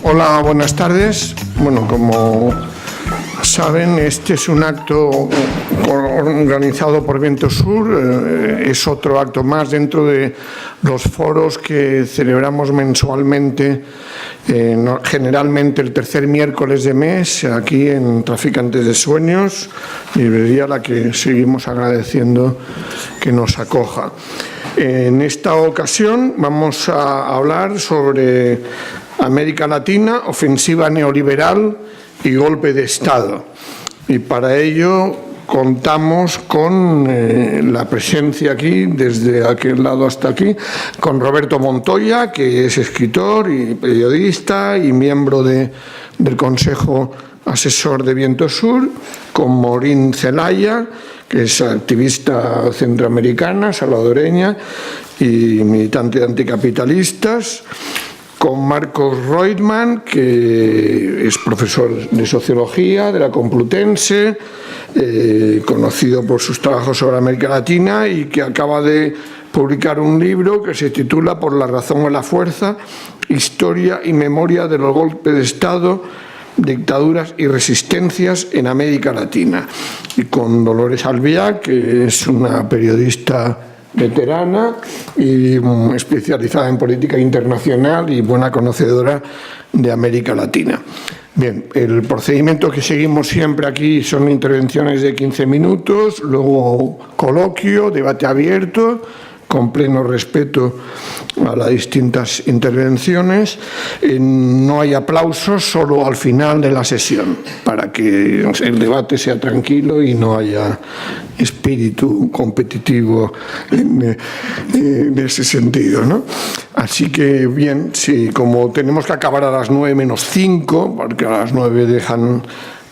Hola, buenas tardes. Bueno, como saben, este es un acto organizado por Viento Sur. Es otro acto más dentro de los foros que celebramos mensualmente, generalmente el tercer miércoles de mes, aquí en Traficantes de Sueños, librería a la que seguimos agradeciendo que nos acoja. En esta ocasión vamos a hablar sobre América Latina, ofensiva neoliberal y golpe de Estado. Y para ello contamos con la presencia aquí, desde aquel lado hasta aquí, con Roberto Montoya, que es escritor y periodista y miembro del Consejo Asesor de Viento Sur, con Maureen Zelaya, que es activista centroamericana, salvadoreña y militante de anticapitalistas, con Marcos Reutemann, que es profesor de Sociología de la Complutense, conocido por sus trabajos sobre América Latina y que acaba de publicar un libro que se titula Por la razón o la fuerza, historia y memoria de los golpes de Estado, dictaduras y resistencias en América Latina. Y con Dolores Albiac, que es una periodista veterana y especializada en política internacional y buena conocedora de América Latina. Bien, el procedimiento que seguimos siempre aquí son intervenciones de 15 minutos, luego coloquio, debate abierto, con pleno respeto a las distintas intervenciones. No hay aplausos, solo al final de la sesión, para que el debate sea tranquilo y no haya espíritu competitivo en ese sentido, ¿no? Así que, bien, sí, como tenemos que acabar a las 9 menos 5, porque a las 9 dejan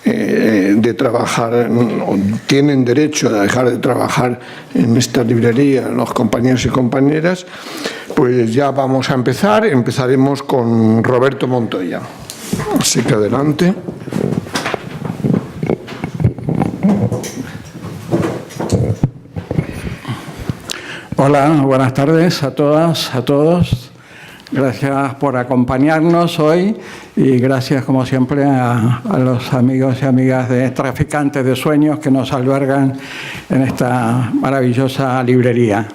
de trabajar, o tienen derecho a dejar de trabajar en esta librería los compañeros y compañeras, pues ya vamos a empezar. Empezaremos con Roberto Montoya. Así que adelante. Hola, buenas tardes a todas, a todos. Gracias por acompañarnos hoy y gracias, como siempre, a los amigos y amigas de Traficantes de Sueños que nos albergan en esta maravillosa librería.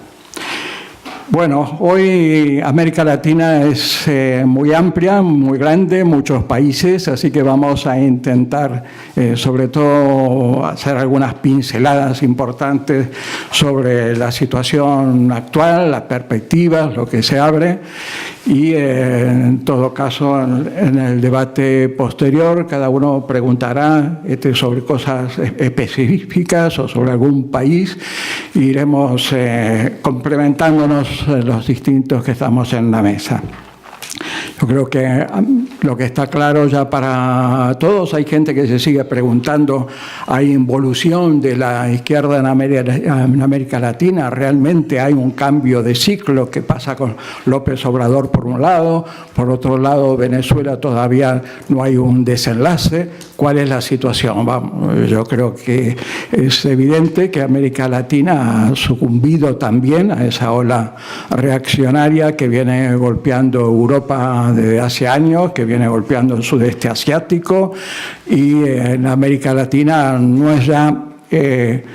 Bueno, hoy América Latina es muy amplia, muy grande, muchos países, así que vamos a intentar, sobre todo, hacer algunas pinceladas importantes sobre la situación actual, las perspectivas, lo que se abre y, en todo caso, en el debate posterior, cada uno preguntará sobre cosas específicas o sobre algún país. Iremos complementándonos los distintos que estamos en la mesa. Yo creo que lo que está claro ya para todos, hay gente que se sigue preguntando, ¿hay involución de la izquierda en América Latina? ¿Realmente hay un cambio de ciclo que pasa con López Obrador por un lado? Por otro lado, Venezuela todavía no hay un desenlace. ¿Cuál es la situación? Yo creo que es evidente que América Latina ha sucumbido también a esa ola reaccionaria que viene golpeando Europa desde hace años, que viene golpeando el sudeste asiático, y en América Latina no es ya en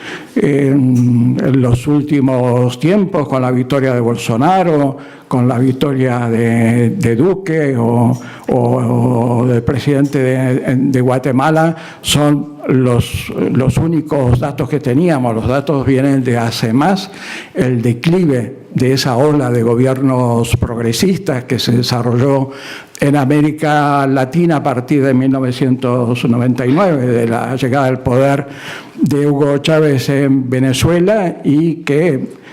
los últimos tiempos, con la victoria de Bolsonaro, con la victoria de Duque o del presidente de Guatemala, son los únicos datos que teníamos. Los datos vienen de hace más. El declive de esa ola de gobiernos progresistas que se desarrolló en América Latina a partir de 1999, de la llegada al poder de Hugo Chávez en Venezuela, y que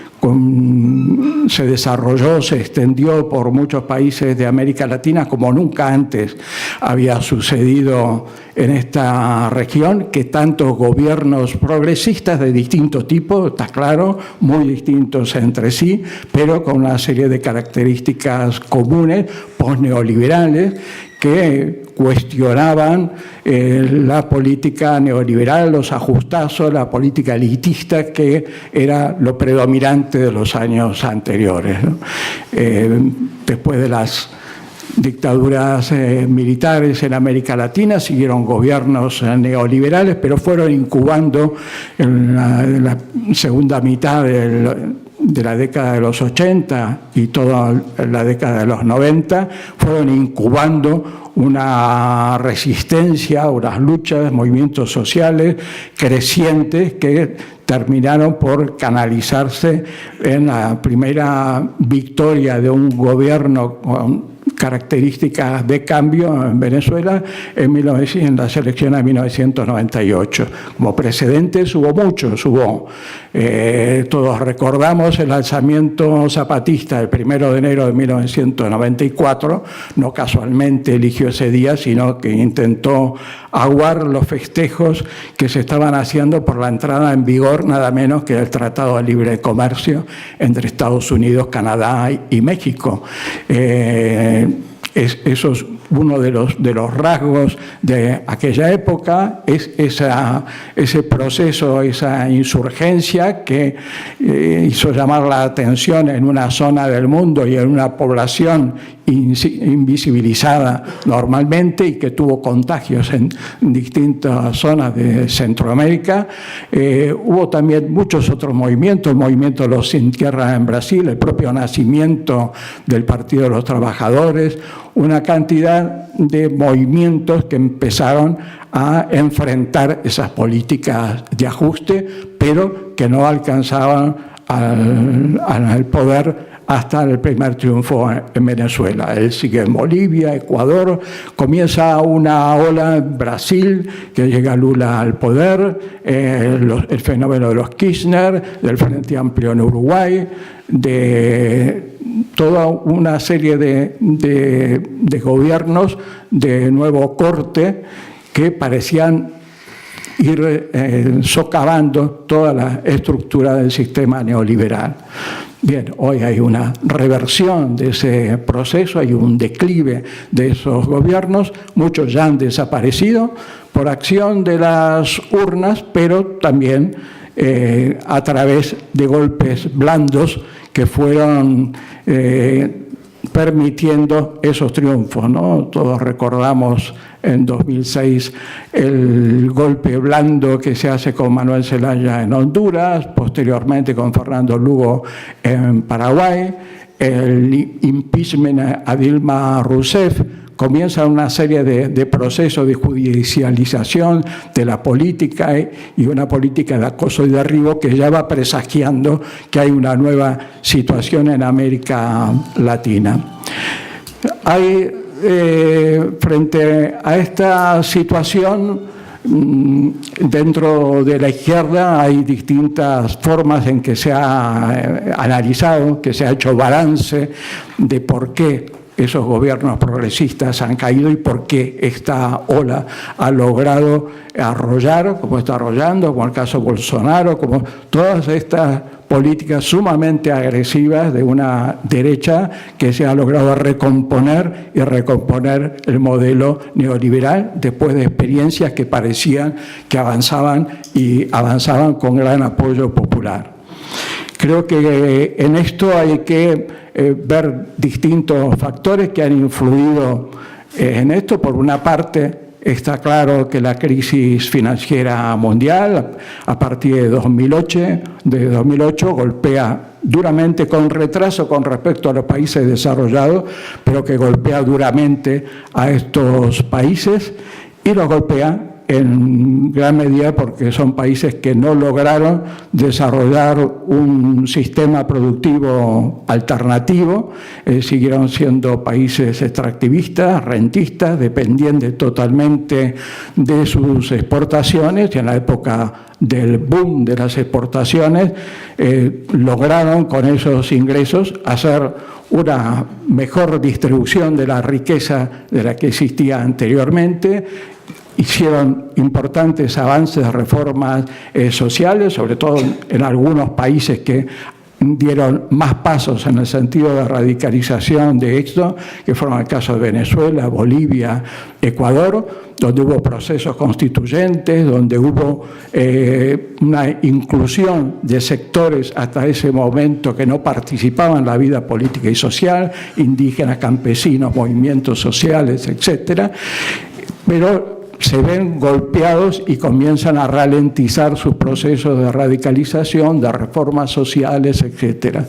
se desarrolló, se extendió por muchos países de América Latina como nunca antes había sucedido en esta región, que tantos gobiernos progresistas de distinto tipo, está claro, muy distintos entre sí, pero con una serie de características comunes, posneoliberales, que cuestionaban la política neoliberal, los ajustazos, la política elitista que era lo predominante de los años anteriores, ¿no? Después de las dictaduras militares en América Latina, siguieron gobiernos neoliberales, pero fueron incubando en la segunda mitad de la década de los 80 y toda la década de los 90, fueron incubando una resistencia, unas luchas, movimientos sociales crecientes que terminaron por canalizarse en la primera victoria de un gobierno con características de cambio en Venezuela en las elecciones de 1998. Como precedentes hubo muchos, todos recordamos el alzamiento zapatista el 1 de enero de 1994, no casualmente eligió ese día, sino que intentó aguar los festejos que se estaban haciendo por la entrada en vigor nada menos que el Tratado de Libre Comercio entre Estados Unidos, Canadá y México. Eso es uno de los rasgos de aquella época, es ese proceso, esa insurgencia que hizo llamar la atención en una zona del mundo y en una población invisibilizada normalmente y que tuvo contagios en distintas zonas de Centroamérica. Hubo también muchos otros movimientos, el movimiento de los Sin Tierra en Brasil, el propio nacimiento del Partido de los Trabajadores, una cantidad de movimientos que empezaron a enfrentar esas políticas de ajuste, pero que no alcanzaban al poder hasta el primer triunfo en Venezuela. Él sigue en Bolivia, Ecuador, comienza una ola en Brasil, que llega Lula al poder, el fenómeno de los Kirchner, del Frente Amplio en Uruguay, de toda una serie de gobiernos de nuevo corte que parecían ir socavando toda la estructura del sistema neoliberal. Bien, hoy hay una reversión de ese proceso, hay un declive de esos gobiernos, muchos ya han desaparecido por acción de las urnas, pero también a través de golpes blandos que fueron permitiendo esos triunfos, ¿no? Todos recordamos en 2006 el golpe blando que se hace con Manuel Zelaya en Honduras, posteriormente con Fernando Lugo en Paraguay, el impeachment a Dilma Rousseff. Comienza una serie de procesos de judicialización de la política y una política de acoso y derribo que ya va presagiando que hay una nueva situación en América Latina. Frente a esta situación, dentro de la izquierda hay distintas formas en que se ha analizado, que se ha hecho balance de por qué esos gobiernos progresistas han caído y por qué esta ola ha logrado arrollar, como está arrollando, como el caso Bolsonaro, como todas estas políticas sumamente agresivas de una derecha que se ha logrado recomponer el modelo neoliberal después de experiencias que parecían que avanzaban con gran apoyo popular. Creo que en esto hay que ver distintos factores que han influido en esto. Por una parte, está claro que la crisis financiera mundial, a partir de 2008 golpea duramente, con retraso con respecto a los países desarrollados, pero que golpea duramente a estos países y los golpea en gran medida porque son países que no lograron desarrollar un sistema productivo alternativo, siguieron siendo países extractivistas, rentistas, dependientes totalmente de sus exportaciones, y en la época del boom de las exportaciones lograron con esos ingresos hacer una mejor distribución de la riqueza de la que existía anteriormente. Hicieron importantes avances, reformas sociales, sobre todo en algunos países que dieron más pasos en el sentido de radicalización de esto, que fueron el caso de Venezuela, Bolivia, Ecuador, donde hubo procesos constituyentes, donde hubo una inclusión de sectores hasta ese momento que no participaban en la vida política y social, indígenas, campesinos, movimientos sociales, etcétera, pero se ven golpeados y comienzan a ralentizar sus procesos de radicalización, de reformas sociales, etcétera.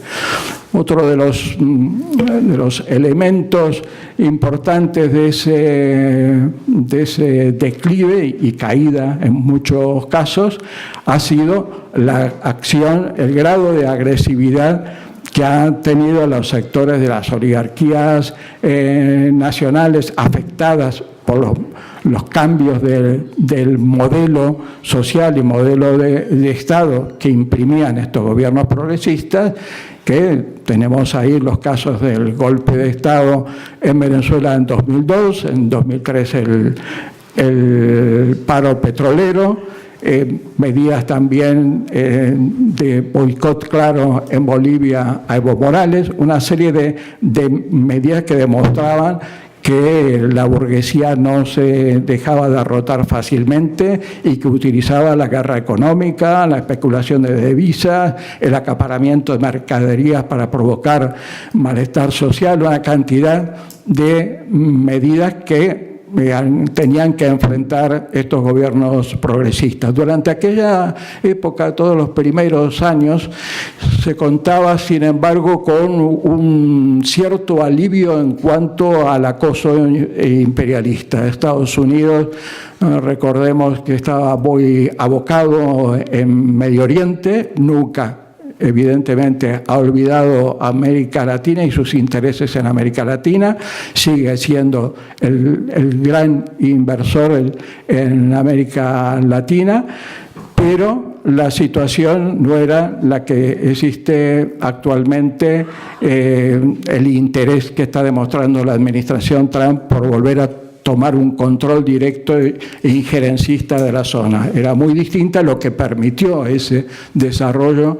Otro de los elementos importantes de ese declive y caída en muchos casos ha sido la acción, el grado de agresividad que han tenido los sectores de las oligarquías nacionales afectadas por los cambios del modelo social y modelo de Estado que imprimían estos gobiernos progresistas, que tenemos ahí los casos del golpe de Estado en Venezuela en 2002, en 2003 el paro petrolero, medidas también de boicot claro en Bolivia a Evo Morales, una serie de medidas que demostraban que la burguesía no se dejaba derrotar fácilmente y que utilizaba la guerra económica, la especulación de divisas, el acaparamiento de mercaderías para provocar malestar social, una cantidad de medidas que tenían que enfrentar estos gobiernos progresistas. Durante aquella época, todos los primeros años, se contaba, sin embargo, con un cierto alivio en cuanto al acoso imperialista. Estados Unidos, recordemos que estaba muy abocado en Medio Oriente, nunca evidentemente ha olvidado América Latina y sus intereses en América Latina, sigue siendo el gran inversor en América Latina, pero la situación no era la que existe actualmente, el interés que está demostrando la administración Trump por volver a tomar un control directo e injerencista de la zona. Era muy distinta, lo que permitió ese desarrollo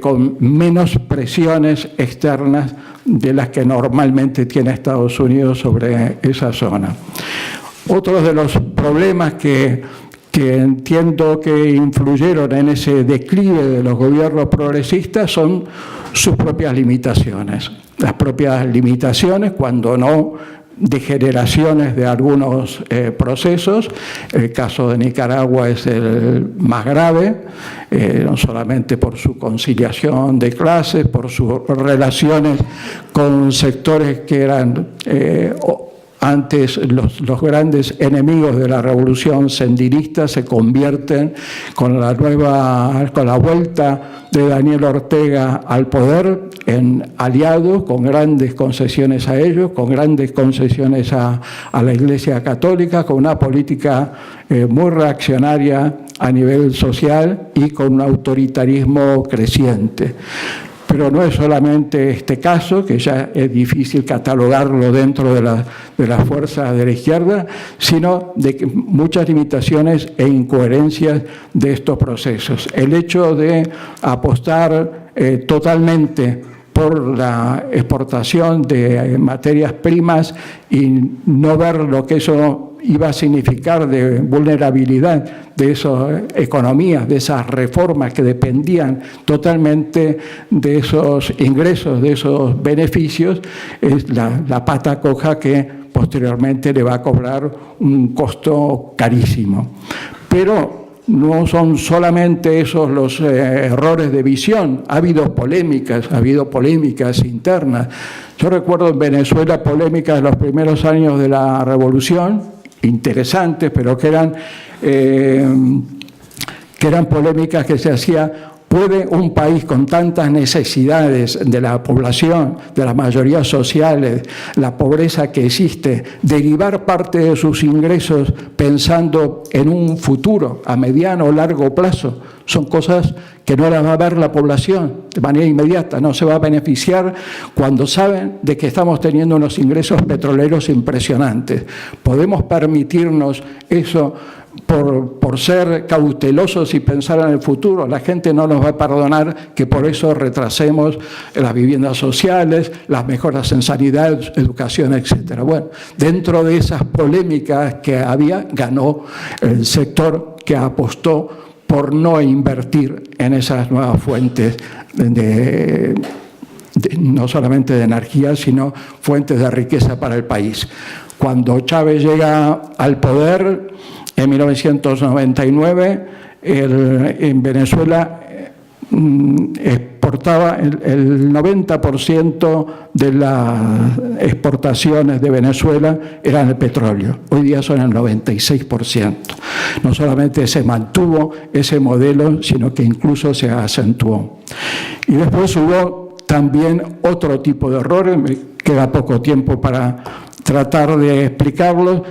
con menos presiones externas de las que normalmente tiene Estados Unidos sobre esa zona. Otros de los problemas que entiendo que influyeron en ese declive de los gobiernos progresistas son sus propias limitaciones. Las propias limitaciones, cuando no degeneraciones de algunos procesos. El caso de Nicaragua es el más grave, no solamente por su conciliación de clases, por sus relaciones con sectores que eran antes los grandes enemigos de la revolución sandinista, se convierten con la vuelta de Daniel Ortega al poder en aliados, con grandes concesiones a ellos, con grandes concesiones a la Iglesia Católica, con una política muy reaccionaria a nivel social y con un autoritarismo creciente. Pero no es solamente este caso, que ya es difícil catalogarlo dentro de las fuerzas de la izquierda, sino de muchas limitaciones e incoherencias de estos procesos. El hecho de apostar totalmente por la exportación de materias primas y no ver lo que eso iba a significar de vulnerabilidad de esas economías, de esas reformas que dependían totalmente de esos ingresos, de esos beneficios, es la pata coja que posteriormente le va a cobrar un costo carísimo. Pero no son solamente esos los errores de visión, ha habido polémicas internas. Yo recuerdo en Venezuela polémicas de los primeros años de la revolución, interesantes, pero que eran polémicas que se hacían. ¿Puede un país con tantas necesidades de la población, de las mayorías sociales, la pobreza que existe, derivar parte de sus ingresos pensando en un futuro a mediano o largo plazo? Son cosas que no las va a ver la población de manera inmediata, no se va a beneficiar cuando saben de que estamos teniendo unos ingresos petroleros impresionantes. ¿Podemos permitirnos eso por ser cautelosos y pensar en el futuro. La gente no nos va a perdonar que por eso retrasemos las viviendas sociales, las mejoras en sanidad, educación, etc. Bueno, dentro de esas polémicas que había, ganó el sector que apostó por no invertir en esas nuevas fuentes no solamente de energía, sino fuentes de riqueza para el país. Cuando Chávez llega al poder, en 1999, en Venezuela exportaba el 90% de las exportaciones de Venezuela eran el petróleo. Hoy día son el 96%. No solamente se mantuvo ese modelo, sino que incluso se acentuó. Y después hubo también otro tipo de errores. Me queda poco tiempo para tratar de explicarlos.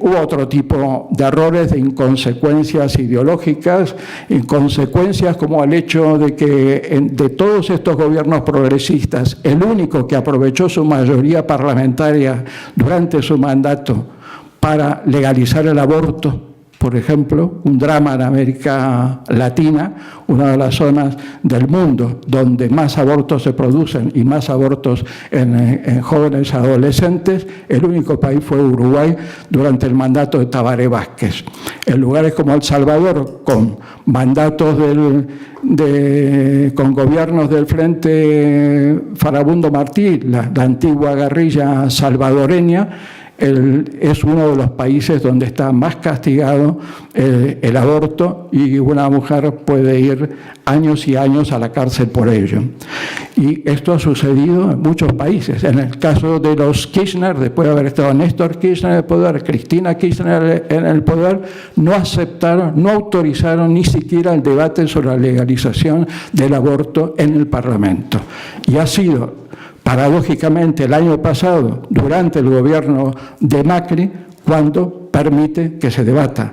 Hubo otro tipo de errores, de inconsecuencias ideológicas, inconsecuencias como el hecho de que de todos estos gobiernos progresistas, el único que aprovechó su mayoría parlamentaria durante su mandato para legalizar el aborto, por ejemplo, un drama en América Latina, una de las zonas del mundo donde más abortos se producen y más abortos en jóvenes adolescentes, el único país fue Uruguay durante el mandato de Tabaré Vázquez. En lugares como El Salvador, con mandatos con gobiernos del Frente Farabundo Martí, la antigua guerrilla salvadoreña, es uno de los países donde está más castigado el aborto, y una mujer puede ir años y años a la cárcel por ello. Y esto ha sucedido en muchos países. En el caso de los Kirchner, después de haber estado Néstor Kirchner en el poder, Cristina Kirchner en el poder, no aceptaron, no autorizaron ni siquiera el debate sobre la legalización del aborto en el Parlamento. Y ha sido, paradójicamente, el año pasado, durante el gobierno de Macri, cuando permite que se debata.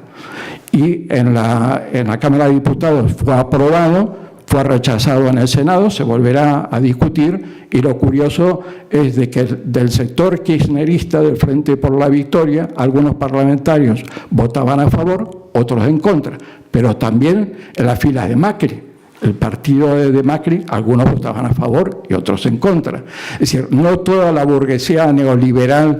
Y en la Cámara de Diputados fue aprobado, fue rechazado en el Senado, se volverá a discutir, y lo curioso es de que del sector kirchnerista del Frente por la Victoria, algunos parlamentarios votaban a favor, otros en contra, pero también en las filas de Macri. El partido de Macri, algunos votaban a favor y otros en contra. Es decir, no toda la burguesía neoliberal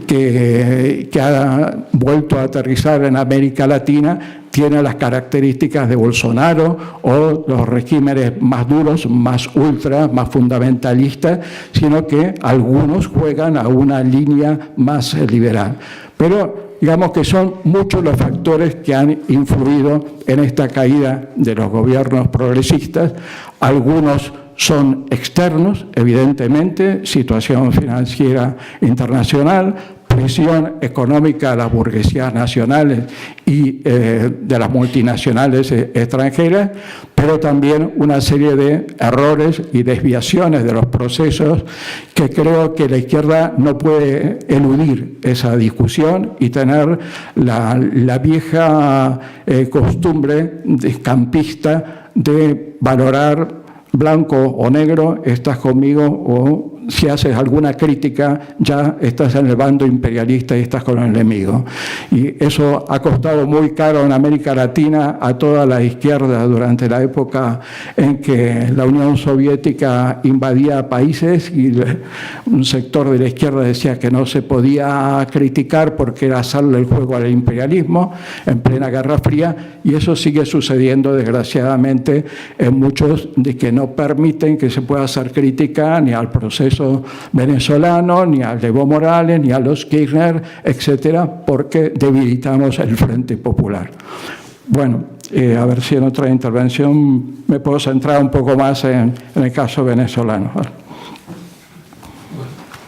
que ha vuelto a aterrizar en América Latina tiene las características de Bolsonaro o los regímenes más duros, más ultra, más fundamentalistas, sino que algunos juegan a una línea más liberal. Pero digamos que son muchos los factores que han influido en esta caída de los gobiernos progresistas. Algunos son externos, evidentemente, situación financiera internacional, presión económica de las burguesías nacionales y de las multinacionales extranjeras, pero también una serie de errores y desviaciones de los procesos que creo que la izquierda no puede eludir esa discusión y tener la vieja costumbre campista de valorar blanco o negro, estás conmigo, o si haces alguna crítica ya estás en el bando imperialista y estás con el enemigo. Y eso ha costado muy caro en América Latina a toda la izquierda durante la época en que la Unión Soviética invadía países y un sector de la izquierda decía que no se podía criticar porque era hacerle el juego al imperialismo en plena Guerra Fría, y eso sigue sucediendo desgraciadamente en muchos de que no permiten que se pueda hacer crítica ni al proceso venezolano, ni a Evo Morales, ni a los Kirchner, etcétera, porque debilitamos el Frente Popular. Bueno, a ver si en otra intervención me puedo centrar un poco más en el caso venezolano.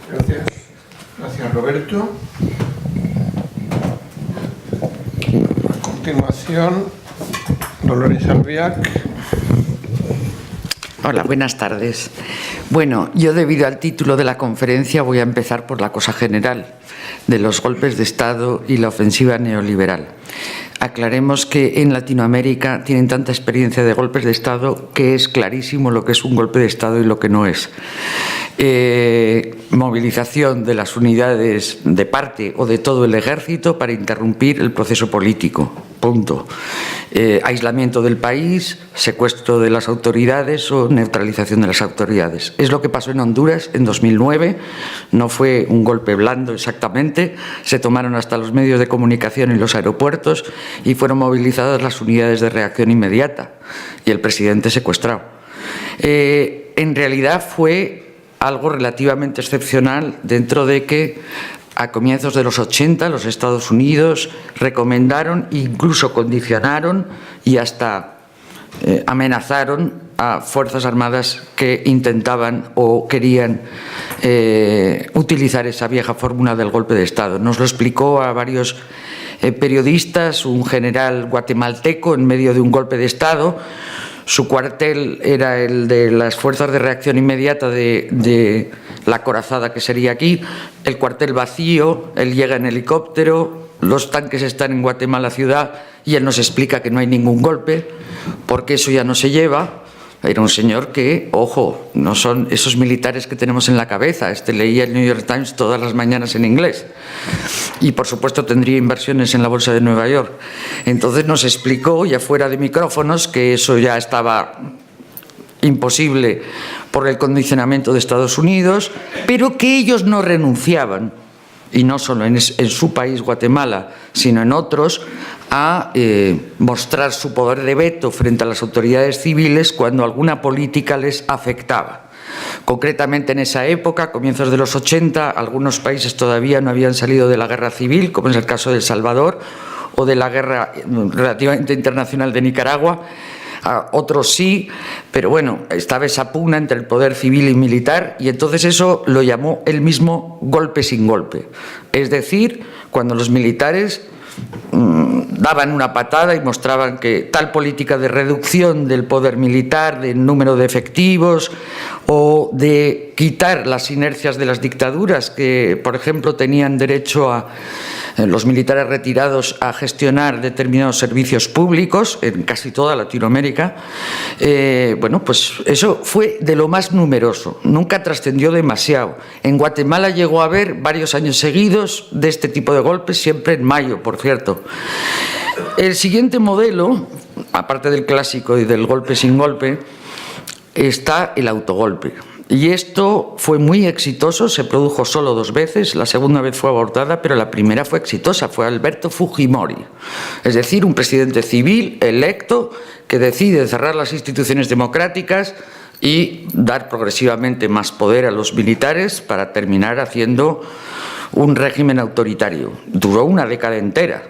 Gracias. Gracias, Roberto. A continuación, Dolores Albiach. Hola, buenas tardes. Bueno, yo debido al título de la conferencia voy a empezar por la cosa general de los golpes de Estado y la ofensiva neoliberal. aclaremos que en Latinoamérica tienen tanta experiencia de golpes de Estado que es clarísimo lo que es un golpe de Estado y lo que no es. Movilización de las unidades de parte o de todo el ejército para interrumpir el proceso político. Punto. Aislamiento del país, secuestro de las autoridades o neutralización de las autoridades. Es lo que pasó en Honduras en 2009. No fue un golpe blando exactamente. Se tomaron hasta los medios de comunicación en los aeropuertos y fueron movilizadas las unidades de reacción inmediata y el presidente secuestrado. En realidad fue algo relativamente excepcional dentro de que a comienzos de los 80 los Estados Unidos recomendaron, incluso condicionaron y hasta amenazaron a fuerzas armadas que intentaban o querían utilizar esa vieja fórmula del golpe de Estado. Nos lo explicó a varios periodistas un general guatemalteco en medio de un golpe de Estado. Su cuartel era el de las fuerzas de reacción inmediata de la acorazada que sería aquí, el cuartel vacío, él llega en helicóptero, los tanques están en Guatemala ciudad y él nos explica que no hay ningún golpe, porque eso ya no se lleva. Era un señor que, ojo, no son esos militares que tenemos en la cabeza. Leía el New York Times todas las mañanas en inglés. Y, por supuesto, tendría inversiones en la Bolsa de Nueva York. Entonces nos explicó, ya fuera de micrófonos, que eso ya estaba imposible por el condicionamiento de Estados Unidos, pero que ellos no renunciaban, y no solo en su país, Guatemala, sino en otros, a mostrar su poder de veto frente a las autoridades civiles cuando alguna política les afectaba. Concretamente en esa época, comienzos de los 80, algunos países todavía no habían salido de la guerra civil, como es el caso de El Salvador, o de la guerra relativamente internacional de Nicaragua. Otros sí, pero bueno, estaba esa pugna entre el poder civil y militar, y entonces eso lo llamó él mismo golpe sin golpe. Es decir, cuando los militares daban una patada y mostraban que tal política de reducción del poder militar, del número de efectivos o de quitar las inercias de las dictaduras que, por ejemplo, tenían derecho a los militares retirados a gestionar determinados servicios públicos en casi toda Latinoamérica, bueno, pues eso fue de lo más numeroso, nunca trascendió demasiado. En Guatemala llegó a haber varios años seguidos de este tipo de golpes, siempre en mayo, por cierto. El siguiente modelo, aparte del clásico y del golpe sin golpe, está el autogolpe. Y esto fue muy exitoso, se produjo solo 2 veces, la segunda vez fue abortada, pero la primera fue exitosa, fue Alberto Fujimori. Es decir, un presidente civil electo que decide cerrar las instituciones democráticas y dar progresivamente más poder a los militares para terminar haciendo un régimen autoritario. Duró una década entera.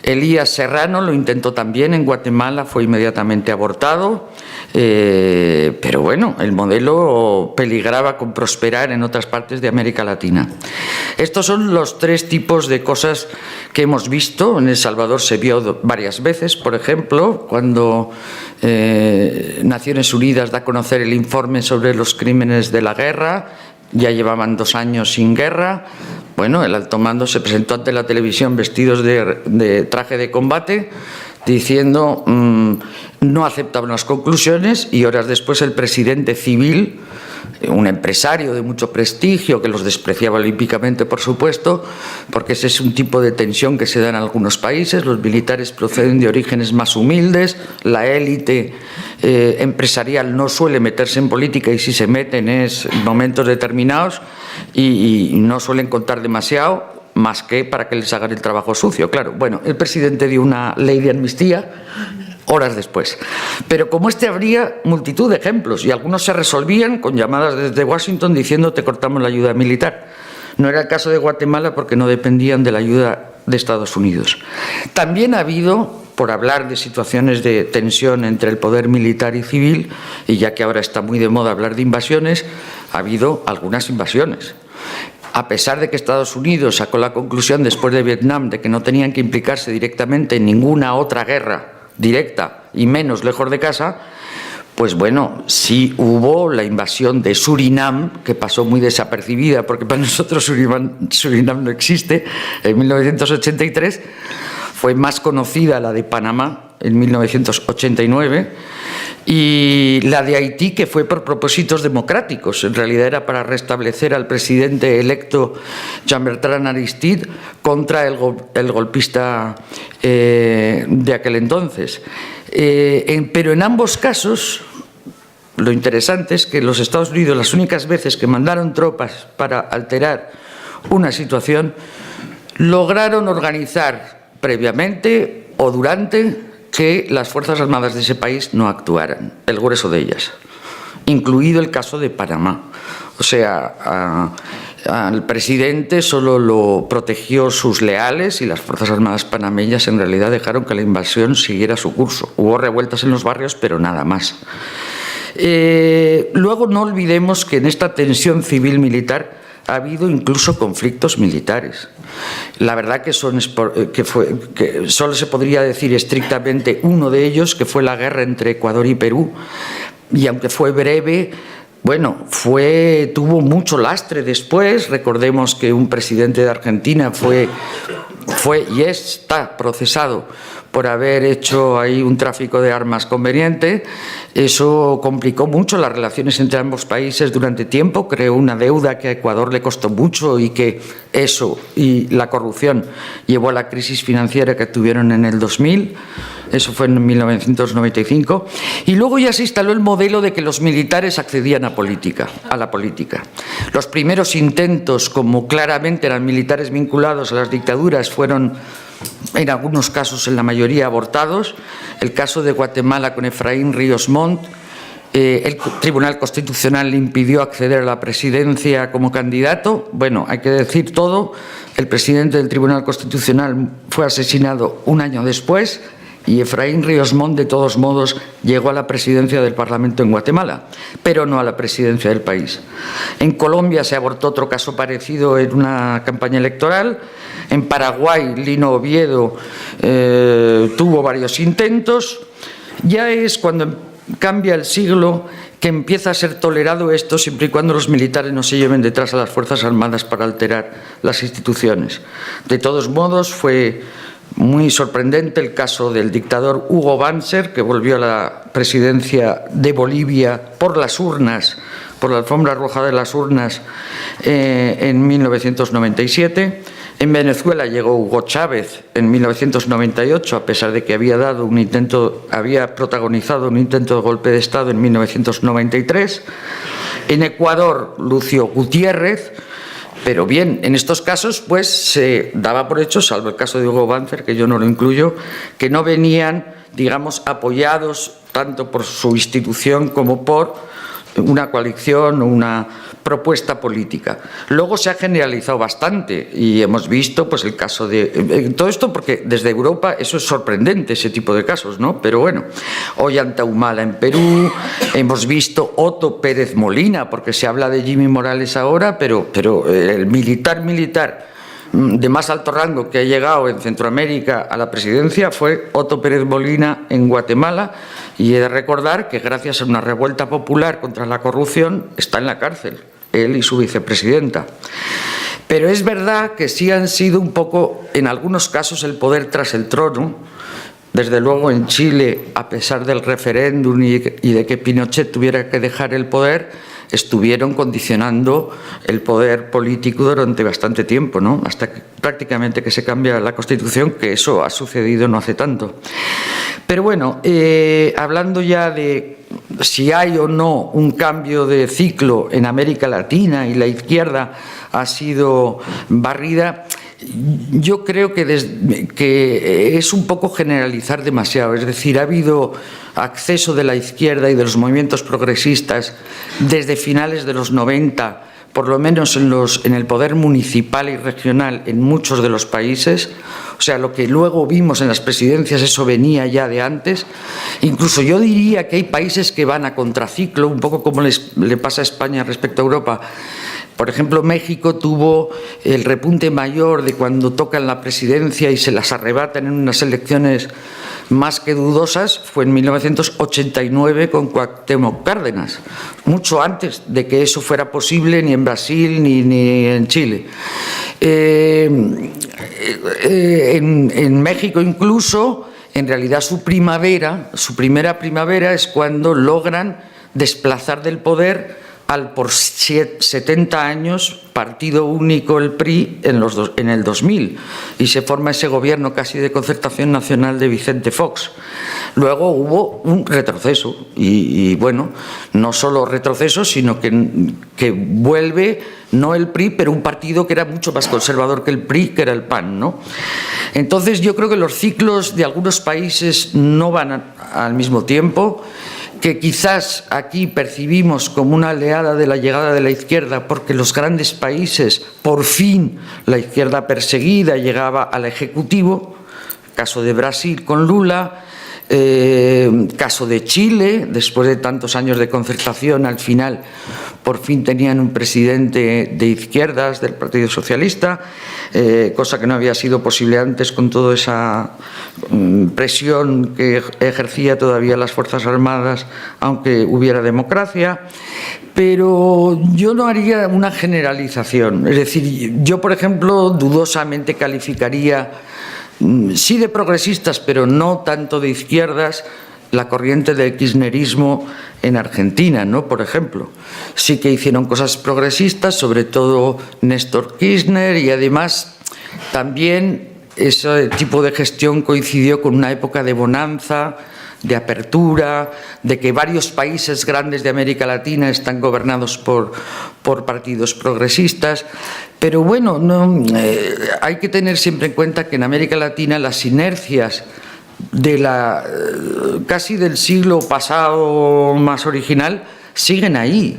Elías Serrano lo intentó también en Guatemala, fue inmediatamente abortado, pero bueno, el modelo peligraba con prosperar en otras partes de América Latina. Estos son los 3 tipos de cosas que hemos visto. En El Salvador se vio varias veces, por ejemplo, cuando Naciones Unidas da a conocer el informe sobre los crímenes de la guerra. Ya llevaban 2 años sin guerra. Bueno, el alto mando se presentó ante la televisión vestidos de traje de combate, diciendo no aceptaban las conclusiones, y horas después el presidente civil, un empresario de mucho prestigio que los despreciaba olímpicamente, por supuesto, porque ese es un tipo de tensión que se da en algunos países. Los militares proceden de orígenes más humildes, la élite empresarial no suele meterse en política, y si se meten es en momentos determinados y no suelen contar demasiado, más que para que les hagan el trabajo sucio, claro. Bueno, el presidente dio una ley de amnistía horas después. Pero como habría multitud de ejemplos, y algunos se resolvían con llamadas desde Washington diciendo te cortamos la ayuda militar. No era el caso de Guatemala porque no dependían de la ayuda de Estados Unidos. También ha habido, por hablar de situaciones de tensión entre el poder militar y civil, y ya que ahora está muy de moda hablar de invasiones, ha habido algunas invasiones. A pesar de que Estados Unidos sacó la conclusión después de Vietnam de que no tenían que implicarse directamente en ninguna otra guerra directa y menos lejos de casa, pues bueno, sí hubo la invasión de Surinam, que pasó muy desapercibida porque para nosotros Surinam no existe, en 1983. Fue más conocida la de Panamá en 1989 y la de Haití, que fue por propósitos democráticos. En realidad era para restablecer al presidente electo Jean-Bertrand Aristide contra el golpista de aquel entonces. Pero en ambos casos, lo interesante es que los Estados Unidos, las únicas veces que mandaron tropas para alterar una situación, lograron organizar previamente o durante que las Fuerzas Armadas de ese país no actuaran, el grueso de ellas, incluido el caso de Panamá. O sea, al presidente solo lo protegió sus leales y las Fuerzas Armadas panameñas en realidad dejaron que la invasión siguiera su curso. Hubo revueltas en los barrios, pero nada más. Luego no olvidemos que en esta tensión civil-militar ha habido incluso conflictos militares. La verdad que solo se podría decir estrictamente uno de ellos, que fue la guerra entre Ecuador y Perú, y aunque fue breve, bueno, tuvo mucho lastre después. Recordemos que un presidente de Argentina fue y está procesado por haber hecho ahí un tráfico de armas conveniente. Eso complicó mucho las relaciones entre ambos países durante tiempo, creó una deuda que a Ecuador le costó mucho y que eso y la corrupción llevó a la crisis financiera que tuvieron en el 2000. Eso fue en 1995. Y luego ya se instaló el modelo de que los militares accedían a la política. Los primeros intentos, como claramente eran militares vinculados a las dictaduras, fueron en algunos casos, en la mayoría, abortados. El caso de Guatemala con Efraín Ríos Montt, el Tribunal Constitucional le impidió acceder a la presidencia como candidato. Bueno, hay que decir todo. El presidente del Tribunal Constitucional fue asesinado un año después y Efraín Ríos Montt, de todos modos, llegó a la presidencia del Parlamento en Guatemala, pero no a la presidencia del país. En Colombia se abortó otro caso parecido en una campaña electoral. En Paraguay, Lino Oviedo tuvo varios intentos. Ya es cuando cambia el siglo que empieza a ser tolerado esto, siempre y cuando los militares no se lleven detrás a las Fuerzas Armadas para alterar las instituciones. De todos modos, fue muy sorprendente el caso del dictador Hugo Banzer, que volvió a la presidencia de Bolivia por las urnas, por la alfombra roja de las urnas, en 1997. En Venezuela llegó Hugo Chávez en 1998, a pesar de que había protagonizado un intento de golpe de Estado en 1993. En Ecuador, Lucio Gutiérrez. Pero bien, en estos casos pues se daba por hecho, salvo el caso de Hugo Banzer, que yo no lo incluyo, que no venían, digamos, apoyados tanto por su institución como por una coalición o una propuesta política. Luego se ha generalizado bastante y hemos visto pues el caso de todo esto, porque desde Europa eso es sorprendente, ese tipo de casos, ¿no? Pero bueno, Ollanta Humala en Perú, hemos visto Otto Pérez Molina, porque se habla de Jimmy Morales ahora, pero el militar de más alto rango que ha llegado en Centroamérica a la presidencia fue Otto Pérez Molina en Guatemala, y he de recordar que gracias a una revuelta popular contra la corrupción está en la cárcel, él y su vicepresidenta. Pero es verdad que sí han sido un poco, en algunos casos, el poder tras el trono. Desde luego en Chile, a pesar del referéndum y de que Pinochet tuviera que dejar el poder, estuvieron condicionando el poder político durante bastante tiempo, ¿no? Hasta que prácticamente que se cambia la Constitución, que eso ha sucedido no hace tanto. Pero bueno, hablando ya de si hay o no un cambio de ciclo en América Latina y la izquierda ha sido barrida, yo creo que es un poco generalizar demasiado. Es decir, ha habido acceso de la izquierda y de los movimientos progresistas desde finales de los 90, por lo menos en el poder municipal y regional en muchos de los países. O sea, lo que luego vimos en las presidencias, eso venía ya de antes. Incluso yo diría que hay países que van a contraciclo, un poco como le pasa a España respecto a Europa. Por ejemplo, México tuvo el repunte mayor de cuando tocan la presidencia y se las arrebatan en unas elecciones más que dudosas, fue en 1989 con Cuauhtémoc Cárdenas, mucho antes de que eso fuera posible ni en Brasil ni en Chile. en México incluso, en realidad su primera primavera es cuando logran desplazar del poder al por 70 años partido único el PRI en el 2000 y se forma ese gobierno casi de concertación nacional de Vicente Fox. Luego hubo un retroceso y bueno, no solo retroceso, sino que vuelve no el PRI, pero un partido que era mucho más conservador que el PRI, que era el PAN, ¿no? Entonces yo creo que los ciclos de algunos países no van al mismo tiempo, que quizás aquí percibimos como una oleada de la llegada de la izquierda porque los grandes países, por fin, la izquierda perseguida llegaba al Ejecutivo, caso de Brasil con Lula, caso de Chile, después de tantos años de concertación, al final por fin tenían un presidente de izquierdas del Partido Socialista, cosa que no había sido posible antes con toda esa presión que ejercía todavía las Fuerzas Armadas, aunque hubiera democracia. Pero yo no haría una generalización. Es decir, yo, por ejemplo, dudosamente calificaría, sí de progresistas, pero no tanto de izquierdas, la corriente del kirchnerismo en Argentina, ¿no? Por ejemplo. Sí que hicieron cosas progresistas, sobre todo Néstor Kirchner, y además también ese tipo de gestión coincidió con una época de bonanza, de apertura, de que varios países grandes de América Latina están gobernados por partidos progresistas. Pero bueno, hay que tener siempre en cuenta que en América Latina las inercias de casi del siglo pasado más original siguen ahí.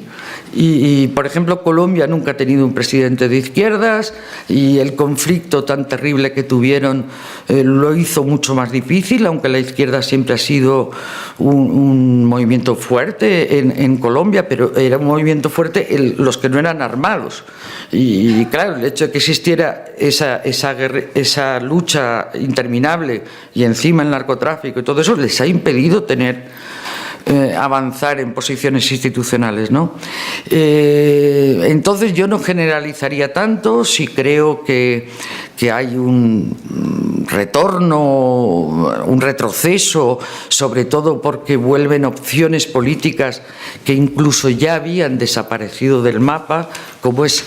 Y, por ejemplo, Colombia nunca ha tenido un presidente de izquierdas y el conflicto tan terrible que tuvieron lo hizo mucho más difícil, aunque la izquierda siempre ha sido un movimiento fuerte en Colombia, pero era un movimiento fuerte los que no eran armados. Y claro, el hecho de que existiera esa lucha interminable y encima el narcotráfico y todo eso les ha impedido avanzar en posiciones institucionales, ¿no? Entonces yo no generalizaría tanto. Si creo que hay un retorno, un retroceso, sobre todo porque vuelven opciones políticas que incluso ya habían desaparecido del mapa, como es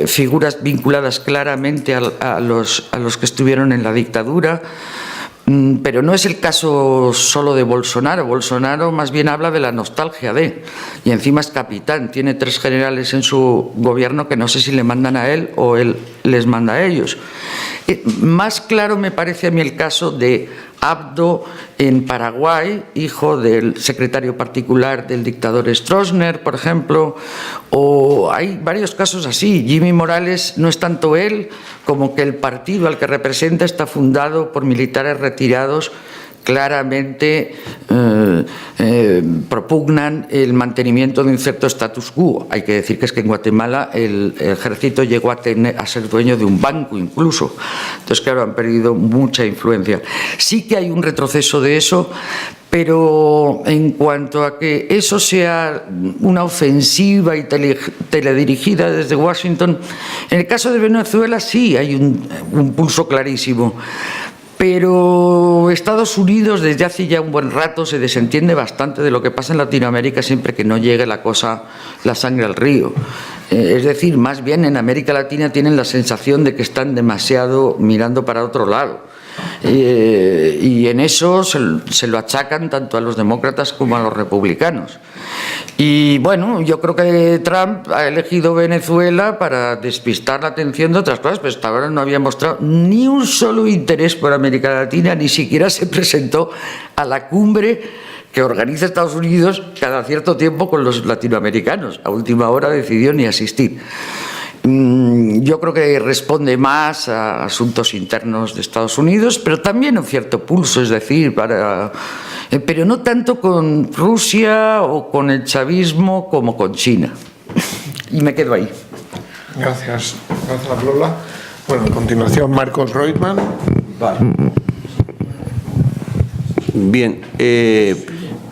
figuras vinculadas claramente a los que estuvieron en la dictadura. Pero no es el caso solo de Bolsonaro. Bolsonaro más bien habla de la nostalgia y encima es capitán, tiene 3 generales en su gobierno que no sé si le mandan a él o él les manda a ellos. Más claro me parece a mí el caso de Abdo en Paraguay, hijo del secretario particular del dictador Stroessner, por ejemplo, o hay varios casos así. Jimmy Morales no es tanto él como que el partido al que representa está fundado por militares retirados claramente propugnan el mantenimiento de un cierto status quo. Hay que decir que es que en Guatemala el ejército llegó a ser dueño de un banco incluso. Entonces, claro, han perdido mucha influencia. Sí que hay un retroceso de eso, pero en cuanto a que eso sea una ofensiva y teledirigida desde Washington, en el caso de Venezuela sí hay un pulso clarísimo. Pero Estados Unidos desde hace ya un buen rato se desentiende bastante de lo que pasa en Latinoamérica siempre que no llegue la sangre al río. Es decir, más bien en América Latina tienen la sensación de que están demasiado mirando para otro lado. Y en eso se lo achacan tanto a los demócratas como a los republicanos. Y bueno, yo creo que Trump ha elegido Venezuela para despistar la atención de otras cosas, pero hasta ahora no había mostrado ni un solo interés por América Latina, ni siquiera se presentó a la cumbre que organiza Estados Unidos cada cierto tiempo con los latinoamericanos. A última hora decidió ni asistir. Yo creo que responde más a asuntos internos de Estados Unidos, pero también un cierto pulso, es decir, pero no tanto con Rusia o con el chavismo como con China. Y me quedo ahí. Gracias. Gracias, Lola. Bueno, a continuación, Marcos Reutemann. Vale. Bien.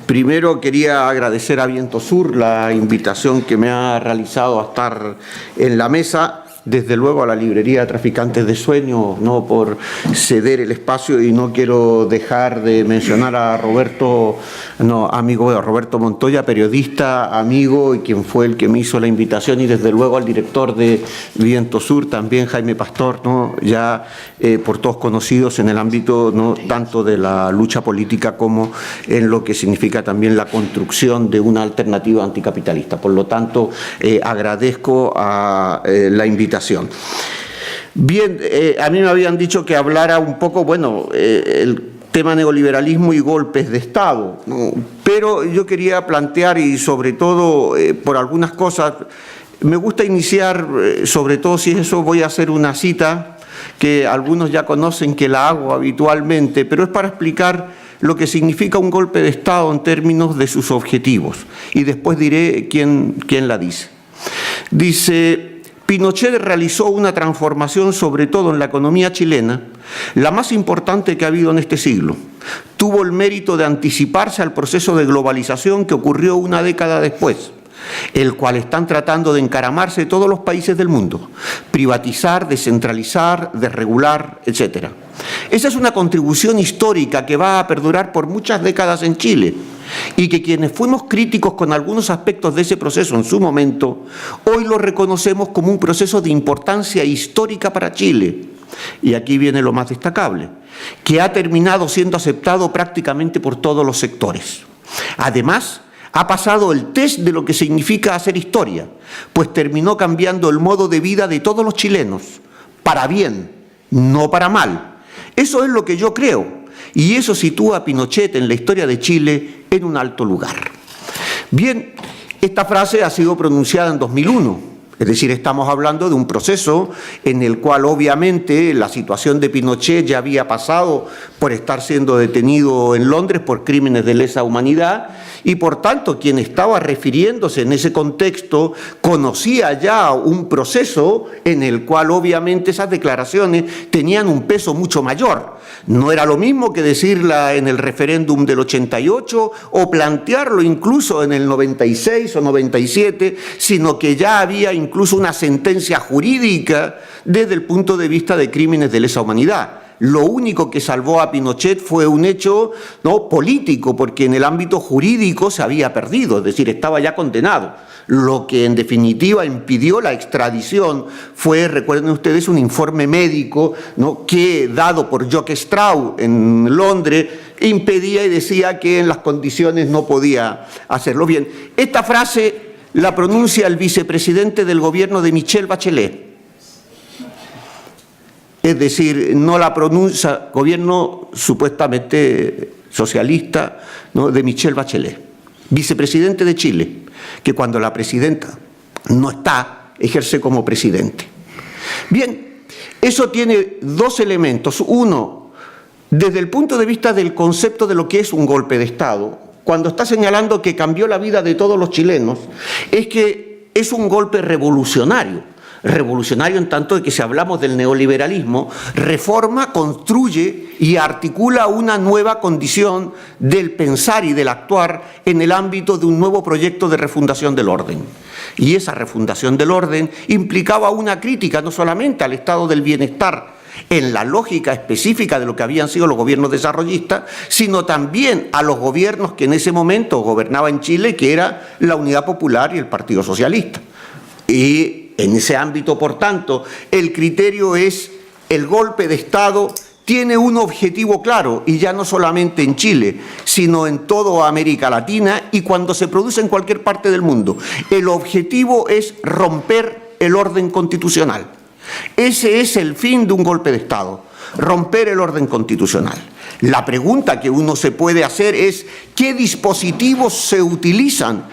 Primero quería agradecer a Viento Sur la invitación que me ha realizado a estar en la mesa desde luego a la librería Traficantes de Sueños, no por ceder el espacio, y no quiero dejar de mencionar a Roberto Montoya, periodista, amigo, y quien fue el que me hizo la invitación, y desde luego al director de Viento Sur, también Jaime Pastor, ¿no? Ya por todos conocidos en el ámbito, ¿no?, tanto de la lucha política como en lo que significa también la construcción de una alternativa anticapitalista. Por lo tanto, agradezco la invitación. Bien, a mí me habían dicho que hablara un poco, el tema neoliberalismo y golpes de Estado, ¿no? Pero yo quería plantear, y sobre todo por algunas cosas, me gusta iniciar, sobre todo si eso voy a hacer una cita que algunos ya conocen, que la hago habitualmente, pero es para explicar lo que significa un golpe de Estado en términos de sus objetivos, y después diré quién la dice. Dice: Pinochet realizó una transformación, sobre todo en la economía chilena, la más importante que ha habido en este siglo. Tuvo el mérito de anticiparse al proceso de globalización que ocurrió una década después, el cual están tratando de encaramarse todos los países del mundo: privatizar, descentralizar, desregular, etc. Esa es una contribución histórica que va a perdurar por muchas décadas en Chile, y que quienes fuimos críticos con algunos aspectos de ese proceso en su momento, hoy lo reconocemos como un proceso de importancia histórica para Chile. Y aquí viene lo más destacable, que ha terminado siendo aceptado prácticamente por todos los sectores. Además, ha pasado el test de lo que significa hacer historia, pues terminó cambiando el modo de vida de todos los chilenos, para bien, no para mal. Eso es lo que yo creo, y eso sitúa a Pinochet en la historia de Chile en un alto lugar. Bien, esta frase ha sido pronunciada en 2001, es decir, estamos hablando de un proceso en el cual obviamente la situación de Pinochet ya había pasado por estar siendo detenido en Londres por crímenes de lesa humanidad, y por tanto quien estaba refiriéndose en ese contexto conocía ya un proceso en el cual obviamente esas declaraciones tenían un peso mucho mayor. No era lo mismo que decirla en el referéndum del 88 o plantearlo incluso en el 96 o 97, sino que ya había incluso una sentencia jurídica desde el punto de vista de crímenes de lesa humanidad. Lo único que salvó a Pinochet fue un hecho, ¿no?, político, porque en el ámbito jurídico se había perdido, es decir, estaba ya condenado. Lo que en definitiva impidió la extradición fue, recuerden ustedes, un informe médico, ¿no?, que dado por Jock Straub en Londres impedía y decía que en las condiciones no podía hacerlo. Bien, esta frase la pronuncia el vicepresidente del gobierno de Michelle Bachelet. Es decir, no la pronuncia gobierno supuestamente socialista, ¿no?, de Michelle Bachelet, vicepresidente de Chile, que cuando la presidenta no está, ejerce como presidente. Bien, eso tiene dos elementos. Uno, desde el punto de vista del concepto de lo que es un golpe de Estado, cuando está señalando que cambió la vida de todos los chilenos, es que es un golpe revolucionario. Revolucionario en tanto de que si hablamos del neoliberalismo, reforma, construye y articula una nueva condición del pensar y del actuar en el ámbito de un nuevo proyecto de refundación del orden. Y esa refundación del orden implicaba una crítica no solamente al estado del bienestar en la lógica específica de lo que habían sido los gobiernos desarrollistas, sino también a los gobiernos que en ese momento gobernaban Chile, que era la Unidad Popular y el Partido Socialista. Y en ese ámbito, por tanto, el criterio es el golpe de Estado tiene un objetivo claro, y ya no solamente en Chile, sino en toda América Latina y cuando se produce en cualquier parte del mundo. El objetivo es romper el orden constitucional. Ese es el fin de un golpe de Estado, romper el orden constitucional. La pregunta que uno se puede hacer es ¿qué dispositivos se utilizan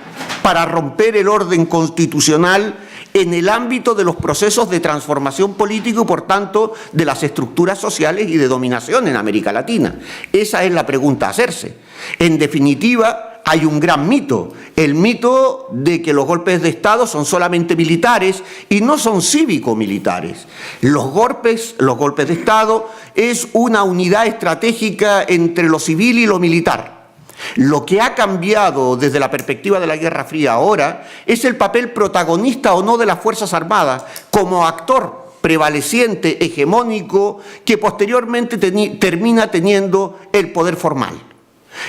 para romper el orden constitucional en el ámbito de los procesos de transformación política y, por tanto, de las estructuras sociales y de dominación en América Latina? Esa es la pregunta a hacerse. En definitiva, hay un gran mito, el mito de que los golpes de Estado son solamente militares y no son cívico-militares. Los golpes de Estado es una unidad estratégica entre lo civil y lo militar. Lo que ha cambiado desde la perspectiva de la Guerra Fría ahora es el papel protagonista o no de las Fuerzas Armadas como actor prevaleciente, hegemónico, que posteriormente termina teniendo el poder formal.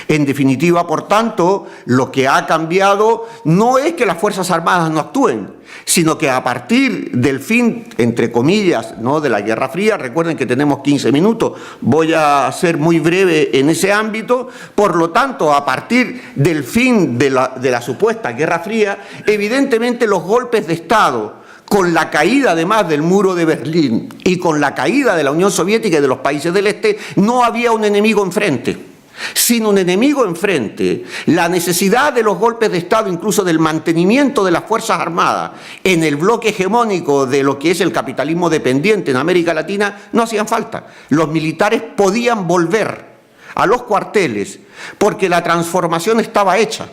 En definitiva, por tanto, lo que ha cambiado no es que las Fuerzas Armadas no actúen, sino que a partir del fin, entre comillas, ¿no?, de la Guerra Fría, recuerden que tenemos 15 minutos, voy a ser muy breve en ese ámbito, por lo tanto, a partir del fin de la supuesta Guerra Fría, evidentemente los golpes de Estado, con la caída además del muro de Berlín y con la caída de la Unión Soviética y de los países del Este, no había un enemigo enfrente. Sin un enemigo enfrente, la necesidad de los golpes de Estado, incluso del mantenimiento de las Fuerzas Armadas en el bloque hegemónico de lo que es el capitalismo dependiente en América Latina, no hacían falta. Los militares podían volver a los cuarteles porque la transformación estaba hecha.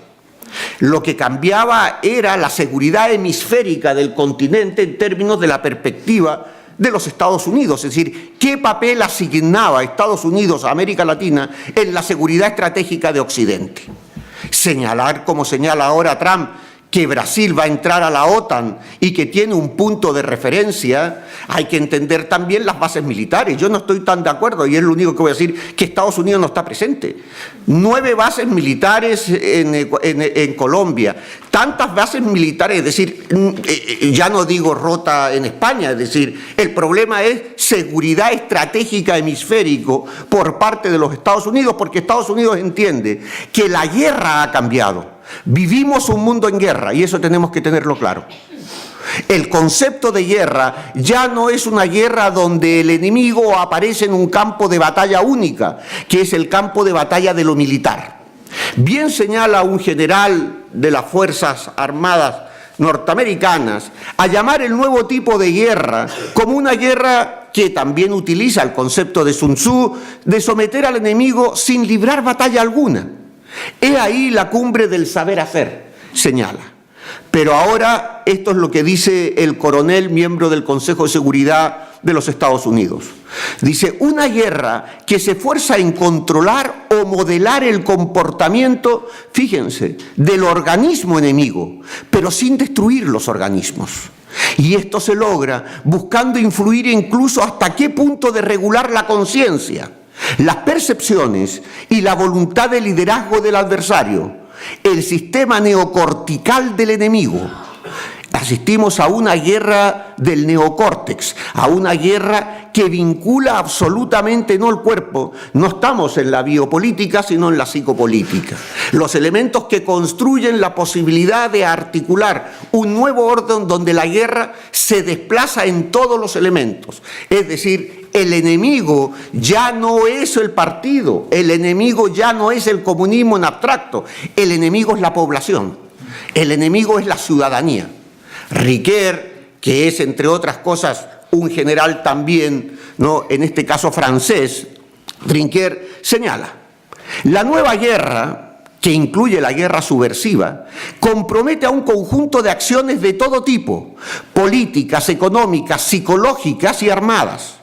Lo que cambiaba era la seguridad hemisférica del continente en términos de la perspectiva de los Estados Unidos, es decir, qué papel asignaba Estados Unidos a América Latina en la seguridad estratégica de Occidente. Señalar, como señala ahora Trump, que Brasil va a entrar a la OTAN y que tiene un punto de referencia, hay que entender también las bases militares. Yo no estoy tan de acuerdo, y es lo único que voy a decir, que Estados Unidos no está presente. 9 bases militares en Colombia, tantas bases militares, es decir, ya no digo rota en España, es decir, el problema es seguridad estratégica hemisférico por parte de los Estados Unidos, porque Estados Unidos entiende que la guerra ha cambiado. Vivimos un mundo en guerra y eso tenemos que tenerlo claro. El concepto de guerra ya no es una guerra donde el enemigo aparece en un campo de batalla única, que es el campo de batalla de lo militar. Bien señala un general de las Fuerzas Armadas norteamericanas a llamar el nuevo tipo de guerra como una guerra que también utiliza el concepto de Sun Tzu de someter al enemigo sin librar batalla alguna. He ahí la cumbre del saber hacer, señala. Pero ahora esto es lo que dice el coronel miembro del Consejo de Seguridad de los Estados Unidos. Dice, una guerra que se esfuerza en controlar o modelar el comportamiento, fíjense, del organismo enemigo, pero sin destruir los organismos. Y esto se logra buscando influir incluso hasta qué punto de regular la conciencia, las percepciones y la voluntad de liderazgo del adversario, el sistema neocortical del enemigo. Asistimos a una guerra del neocórtex, a una guerra que vincula absolutamente no el cuerpo, no estamos en la biopolítica, sino en la psicopolítica. Los elementos que construyen la posibilidad de articular un nuevo orden donde la guerra se desplaza en todos los elementos. Es decir, el enemigo ya no es el partido, el enemigo ya no es el comunismo en abstracto, el enemigo es la población, el enemigo es la ciudadanía. Riquet, que es, entre otras cosas, un general también, ¿no?, en este caso francés, Riquet, señala, la nueva guerra, que incluye la guerra subversiva, compromete a un conjunto de acciones de todo tipo, políticas, económicas, psicológicas y armadas,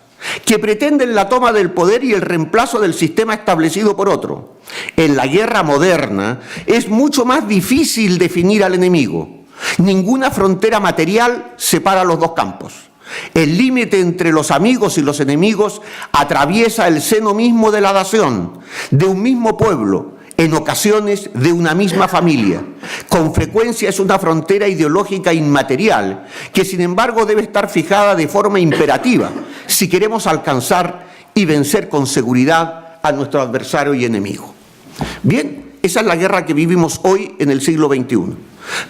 que pretenden la toma del poder y el reemplazo del sistema establecido por otro. En la guerra moderna es mucho más difícil definir al enemigo. Ninguna frontera material separa los dos campos. El límite entre los amigos y los enemigos atraviesa el seno mismo de la nación, de un mismo pueblo, en ocasiones de una misma familia. Con frecuencia es una frontera ideológica inmaterial, que sin embargo debe estar fijada de forma imperativa, si queremos alcanzar y vencer con seguridad a nuestro adversario y enemigo. Bien, esa es la guerra que vivimos hoy en el siglo XXI.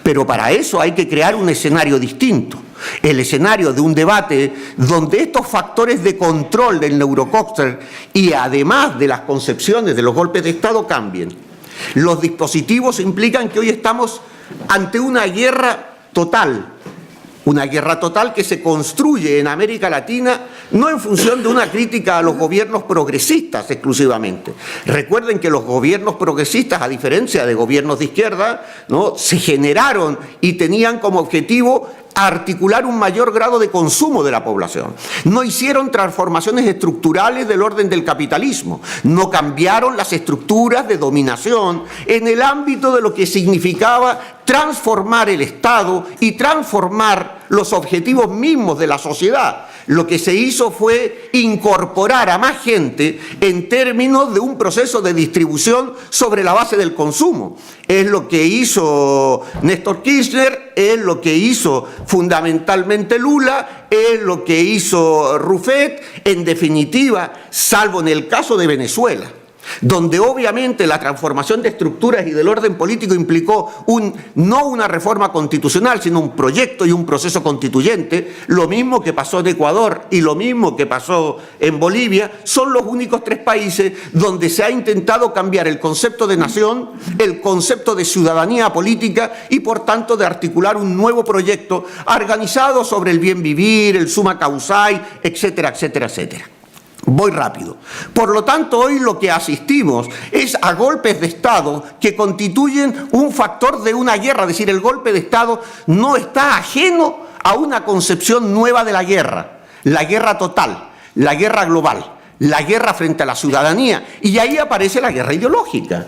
Pero para eso hay que crear un escenario distinto, el escenario de un debate donde estos factores de control del neurocórtex y además de las concepciones de los golpes de Estado cambien. Los dispositivos implican que hoy estamos ante una guerra total que se construye en América Latina no en función de una crítica a los gobiernos progresistas exclusivamente. Recuerden que los gobiernos progresistas, a diferencia de gobiernos de izquierda, ¿no?, se generaron y tenían como objetivo a articular un mayor grado de consumo de la población. No hicieron transformaciones estructurales del orden del capitalismo. No cambiaron las estructuras de dominación en el ámbito de lo que significaba transformar el Estado y transformar los objetivos mismos de la sociedad. Lo que se hizo fue incorporar a más gente en términos de un proceso de distribución sobre la base del consumo. Es lo que hizo Néstor Kirchner, es lo que hizo fundamentalmente Lula, es lo que hizo Rousseff, en definitiva, salvo en el caso de Venezuela, donde obviamente la transformación de estructuras y del orden político implicó no una reforma constitucional, sino un proyecto y un proceso constituyente. Lo mismo que pasó en Ecuador y lo mismo que pasó en Bolivia, son los únicos 3 países donde se ha intentado cambiar el concepto de nación, el concepto de ciudadanía política y por tanto de articular un nuevo proyecto organizado sobre el bien vivir, el summa causae, etcétera, etcétera, etcétera. Voy rápido. Por lo tanto, hoy lo que asistimos es a golpes de Estado que constituyen un factor de una guerra. Es decir, el golpe de Estado no está ajeno a una concepción nueva de la guerra total, la guerra global, la guerra frente a la ciudadanía. Y ahí aparece la guerra ideológica.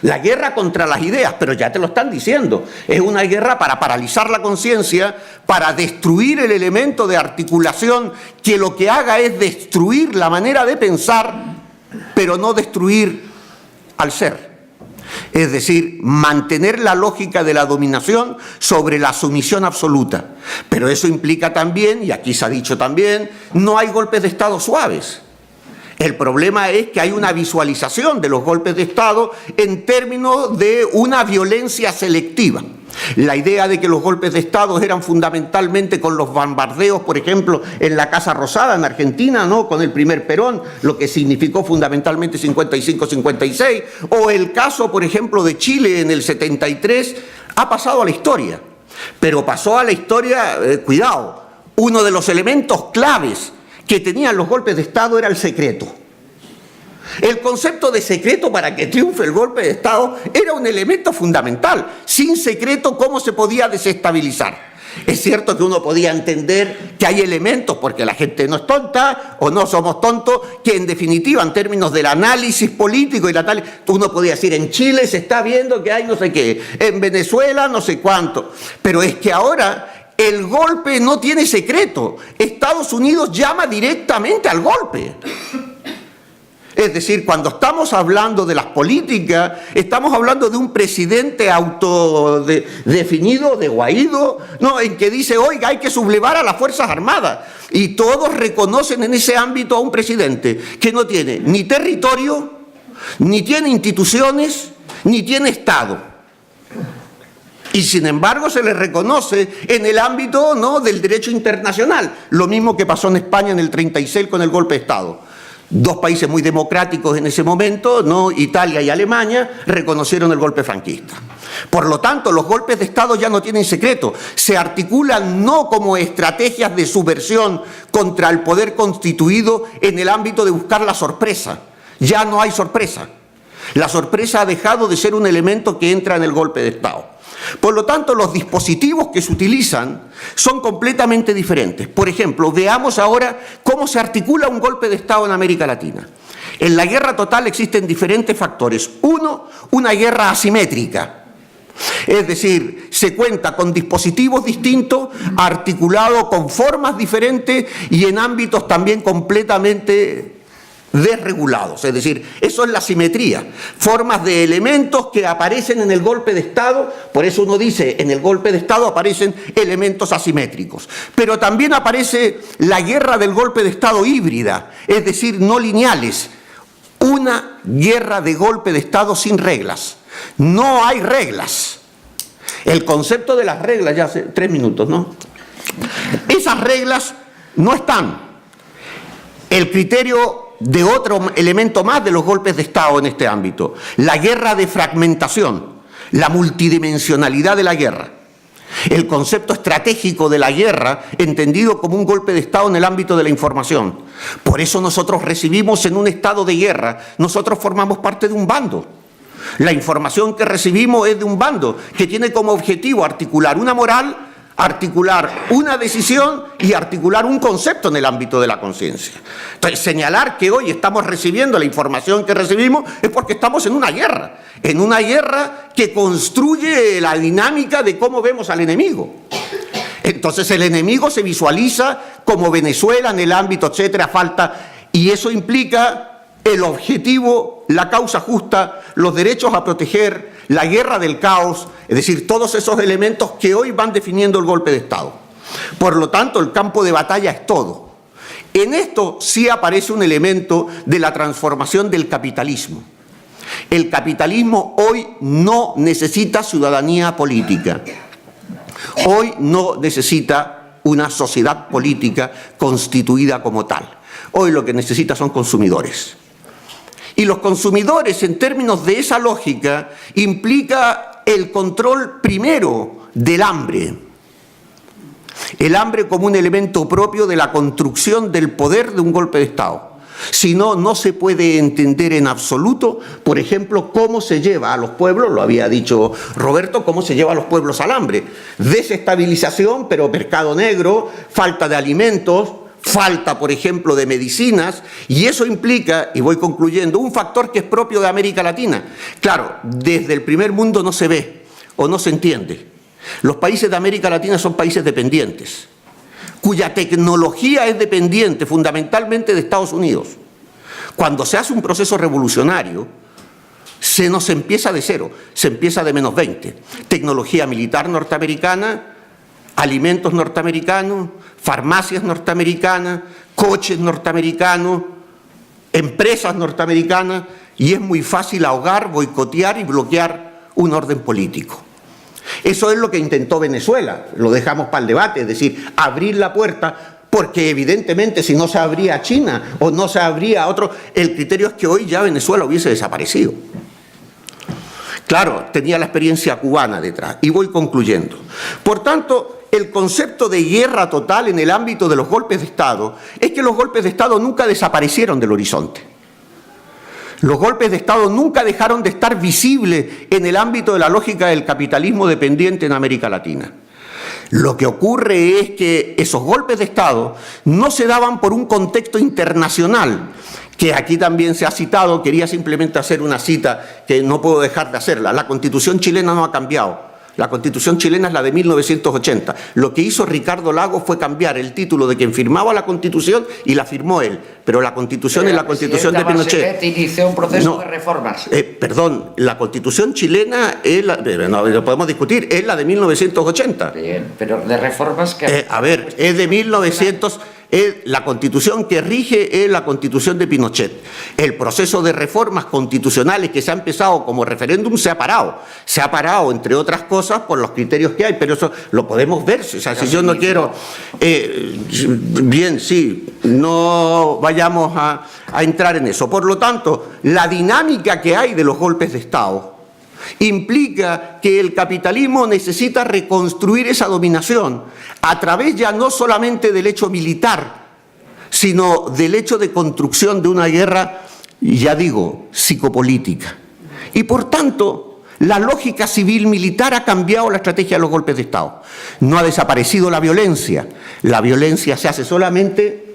La guerra contra las ideas, pero ya te lo están diciendo, es una guerra para paralizar la conciencia, para destruir el elemento de articulación que lo que haga es destruir la manera de pensar, pero no destruir al ser. Es decir, mantener la lógica de la dominación sobre la sumisión absoluta. Pero eso implica también, y aquí se ha dicho también, no hay golpes de Estado suaves. El problema es que hay una visualización de los golpes de Estado en términos de una violencia selectiva. La idea de que los golpes de Estado eran fundamentalmente con los bombardeos, por ejemplo, en la Casa Rosada en Argentina, ¿no?, con el primer Perón, lo que significó fundamentalmente 55-56, o el caso, por ejemplo, de Chile en el 73, ha pasado a la historia. Pero pasó a la historia, cuidado, uno de los elementos claves que tenían los golpes de Estado era el secreto. El concepto de secreto para que triunfe el golpe de Estado era un elemento fundamental. Sin secreto, ¿cómo se podía desestabilizar? Es cierto que uno podía entender que hay elementos, porque la gente no es tonta o no somos tontos, que en definitiva, en términos del análisis político y la tal, uno podía decir, en Chile se está viendo que hay no sé qué, en Venezuela no sé cuánto. Pero es que ahora el golpe no tiene secreto. Estados Unidos llama directamente al golpe. Es decir, cuando estamos hablando de las políticas, estamos hablando de un presidente autodefinido de Guaidó, ¿no?, en que dice, oiga, hay que sublevar a las Fuerzas Armadas. Y todos reconocen en ese ámbito a un presidente que no tiene ni territorio, ni tiene instituciones, ni tiene Estado. Y sin embargo se le reconoce en el ámbito, ¿no?, del derecho internacional. Lo mismo que pasó en España en el 36 con el golpe de Estado. 2 países muy democráticos en ese momento, ¿no?, Italia y Alemania, reconocieron el golpe franquista. Por lo tanto, los golpes de Estado ya no tienen secreto. Se articulan no como estrategias de subversión contra el poder constituido en el ámbito de buscar la sorpresa. Ya no hay sorpresa. La sorpresa ha dejado de ser un elemento que entra en el golpe de Estado. Por lo tanto, los dispositivos que se utilizan son completamente diferentes. Por ejemplo, veamos ahora cómo se articula un golpe de Estado en América Latina. En la guerra total existen diferentes factores. Uno, una guerra asimétrica. Es decir, se cuenta con dispositivos distintos, articulados con formas diferentes y en ámbitos también completamente desregulados. Es decir, eso es la simetría, formas de elementos que aparecen en el golpe de Estado. Por eso uno dice, en el golpe de Estado aparecen elementos asimétricos, pero también aparece la guerra del golpe de Estado híbrida, es decir, no lineales, una guerra de golpe de Estado sin reglas. No hay reglas. El concepto de las reglas, ya hace 3 minutos, ¿no? Esas reglas no están. El criterio de otro elemento más de los golpes de Estado en este ámbito, la guerra de fragmentación, la multidimensionalidad de la guerra, el concepto estratégico de la guerra entendido como un golpe de Estado en el ámbito de la información. Por eso nosotros recibimos en un estado de guerra, nosotros formamos parte de un bando. La información que recibimos es de un bando que tiene como objetivo articular una moral, articular una decisión y articular un concepto en el ámbito de la conciencia. Entonces, señalar que hoy estamos recibiendo la información que recibimos es porque estamos en una guerra que construye la dinámica de cómo vemos al enemigo. Entonces, el enemigo se visualiza como Venezuela en el ámbito, etcétera, y eso implica el objetivo, la causa justa, los derechos a proteger, la guerra del caos, es decir, todos esos elementos que hoy van definiendo el golpe de Estado. Por lo tanto, el campo de batalla es todo. En esto sí aparece un elemento de la transformación del capitalismo. El capitalismo hoy no necesita ciudadanía política. Hoy no necesita una sociedad política constituida como tal. Hoy lo que necesita son consumidores. Y los consumidores, en términos de esa lógica, implica el control primero del hambre. El hambre como un elemento propio de la construcción del poder de un golpe de Estado. Si no, no se puede entender en absoluto, por ejemplo, cómo se lleva a los pueblos, lo había dicho Roberto, cómo se lleva a los pueblos al hambre. Desestabilización, pero mercado negro, falta de alimentos, falta, por ejemplo, de medicinas, y eso implica, y voy concluyendo, un factor que es propio de América Latina. Claro, desde el primer mundo no se ve o no se entiende. Los países de América Latina son países dependientes, cuya tecnología es dependiente fundamentalmente de Estados Unidos. Cuando se hace un proceso revolucionario, se nos empieza de cero, se empieza de menos 20. Tecnología militar norteamericana, alimentos norteamericanos, farmacias norteamericanas, coches norteamericanos, empresas norteamericanas, y es muy fácil ahogar, boicotear y bloquear un orden político. Eso es lo que intentó Venezuela, lo dejamos para el debate, es decir, abrir la puerta, porque evidentemente si no se abría a China o no se abría a otro, el criterio es que hoy ya Venezuela hubiese desaparecido. Claro, tenía la experiencia cubana detrás, y voy concluyendo. Por tanto, el concepto de guerra total en el ámbito de los golpes de Estado es que los golpes de Estado nunca desaparecieron del horizonte. Los golpes de Estado nunca dejaron de estar visibles en el ámbito de la lógica del capitalismo dependiente en América Latina. Lo que ocurre es que esos golpes de Estado no se daban por un contexto internacional, que aquí también se ha citado. Quería simplemente hacer una cita que no puedo dejar de hacerla. La Constitución chilena no ha cambiado. La Constitución chilena es la de 1980. Lo que hizo Ricardo Lagos fue cambiar el título de quien firmaba la Constitución y la firmó él. Pero la Constitución es la Constitución de Pinochet. Inició un proceso de reformas. Perdón, la Constitución chilena es la, no lo podemos discutir, es la de 1980. Bien, pero de reformas que... A ver, es de 1900... La Constitución que rige es la Constitución de Pinochet. El proceso de reformas constitucionales que se ha empezado como referéndum se ha parado. Se ha parado, entre otras cosas, por los criterios que hay, pero eso lo podemos ver. O sea, si yo no quiero... bien, sí, no vayamos a entrar en eso. Por lo tanto, la dinámica que hay de los golpes de Estado implica que el capitalismo necesita reconstruir esa dominación a través ya no solamente del hecho militar, sino del hecho de construcción de una guerra, ya digo, psicopolítica. Y por tanto, la lógica civil-militar ha cambiado la estrategia de los golpes de Estado. No ha desaparecido la violencia se hace solamente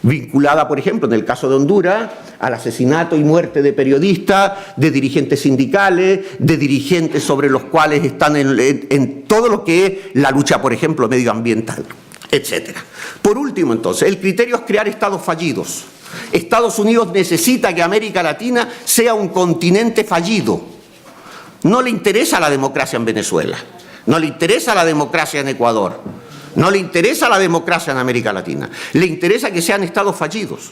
vinculada, por ejemplo, en el caso de Honduras, al asesinato y muerte de periodistas, de dirigentes sindicales, de dirigentes sobre los cuales están en todo lo que es la lucha, por ejemplo, medioambiental, etc. Por último, entonces, el criterio es crear estados fallidos. Estados Unidos necesita que América Latina sea un continente fallido. No le interesa la democracia en Venezuela, no le interesa la democracia en Ecuador, no le interesa la democracia en América Latina, le interesa que sean estados fallidos,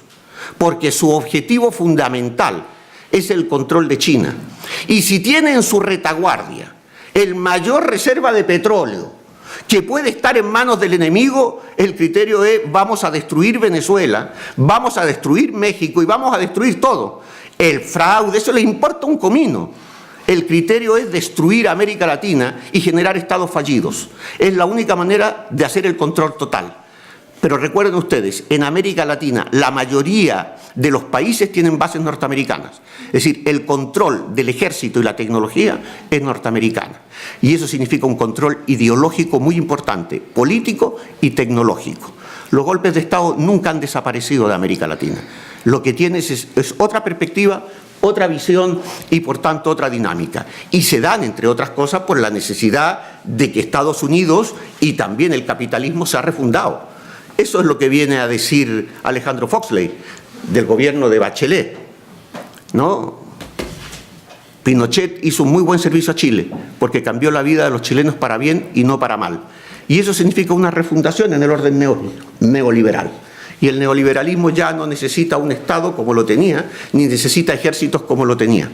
porque su objetivo fundamental es el control de China. Y si tiene en su retaguardia el mayor reserva de petróleo que puede estar en manos del enemigo, el criterio es: vamos a destruir Venezuela, vamos a destruir México y vamos a destruir todo. El fraude, eso les importa un comino. El criterio es destruir América Latina y generar estados fallidos. Es la única manera de hacer el control total. Pero recuerden ustedes, en América Latina la mayoría de los países tienen bases norteamericanas. Es decir, el control del ejército y la tecnología es norteamericana. Y eso significa un control ideológico muy importante, político y tecnológico. Los golpes de Estado nunca han desaparecido de América Latina. Lo que tienes es otra perspectiva, otra visión y, por tanto, otra dinámica. Y se dan, entre otras cosas, por la necesidad de que Estados Unidos y también el capitalismo se ha refundado. Eso es lo que viene a decir Alejandro Foxley del gobierno de Bachelet, ¿no? Pinochet hizo un muy buen servicio a Chile porque cambió la vida de los chilenos para bien y no para mal. Y eso significa una refundación en el orden neoliberal. Y el neoliberalismo ya no necesita un Estado como lo tenía, ni necesita ejércitos como lo tenía.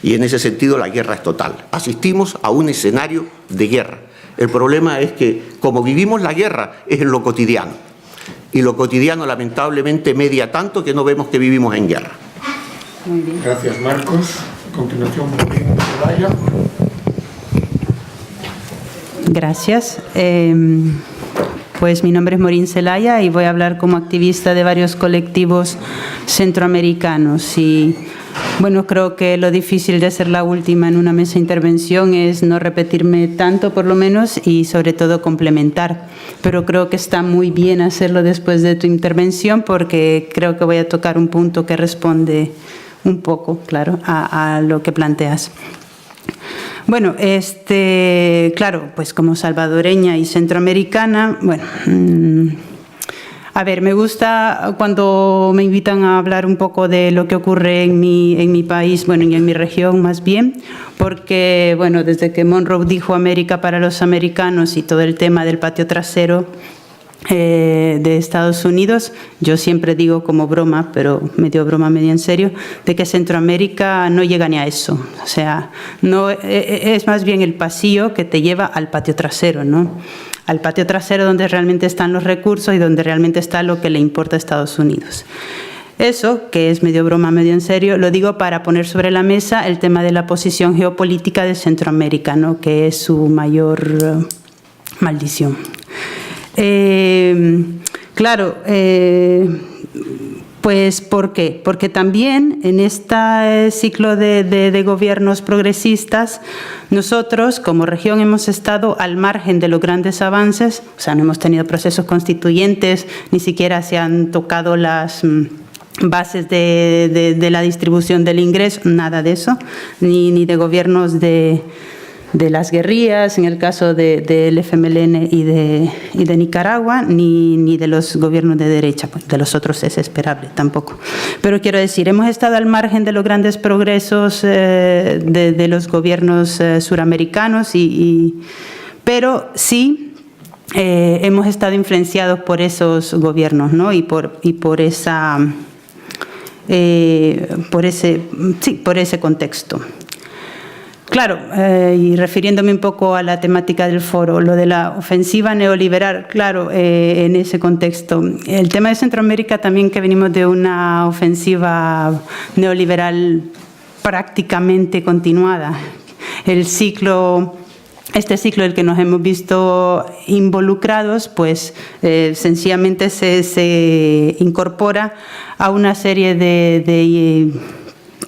Y en ese sentido la guerra es total. Asistimos a un escenario de guerra. El problema es que, como vivimos la guerra, es en lo cotidiano. Y lo cotidiano, lamentablemente, media tanto que no vemos que vivimos en guerra. Muy bien. Gracias, Marcos. A continuación, Morín Zelaya. Gracias. Pues mi nombre es Morín Zelaya y voy a hablar como activista de varios colectivos centroamericanos. Y bueno, creo que lo difícil de ser la última en una mesa de intervención es no repetirme tanto, por lo menos, y sobre todo complementar. Pero creo que está muy bien hacerlo después de tu intervención porque creo que voy a tocar un punto que responde un poco, claro, a lo que planteas. Bueno, claro, pues como salvadoreña y centroamericana, bueno, a ver, me gusta cuando me invitan a hablar un poco de lo que ocurre en mi país, bueno, y en mi región más bien, porque, bueno, desde que Monroe dijo América para los americanos y todo el tema del patio trasero de Estados Unidos, yo siempre digo como broma, pero medio broma, medio en serio, de que Centroamérica no llega ni a eso. O sea, no, es más bien el pasillo que te lleva al patio trasero, ¿no? Al patio trasero donde realmente están los recursos y donde realmente está lo que le importa a Estados Unidos. Eso, que es medio broma, medio en serio, lo digo para poner sobre la mesa el tema de la posición geopolítica de Centroamérica, ¿no? Que es su mayor maldición. Claro, pues ¿por qué? Porque también en este ciclo de gobiernos progresistas, nosotros como región hemos estado al margen de los grandes avances, o sea, no hemos tenido procesos constituyentes, ni siquiera se han tocado las bases de la distribución del ingreso, nada de eso, ni de gobiernos de las guerrillas, en el caso del FMLN y de Nicaragua, ni de los gobiernos de derecha, pues de los otros es esperable tampoco. Pero quiero decir, hemos estado al margen de los grandes progresos de los gobiernos suramericanos, pero sí hemos estado influenciados por esos gobiernos, ¿no? y por ese contexto. Claro, y refiriéndome un poco a la temática del foro, lo de la ofensiva neoliberal, claro, en ese contexto. El tema de Centroamérica también, que venimos de una ofensiva neoliberal prácticamente continuada. Este ciclo del que nos hemos visto involucrados, pues sencillamente se incorpora a una serie de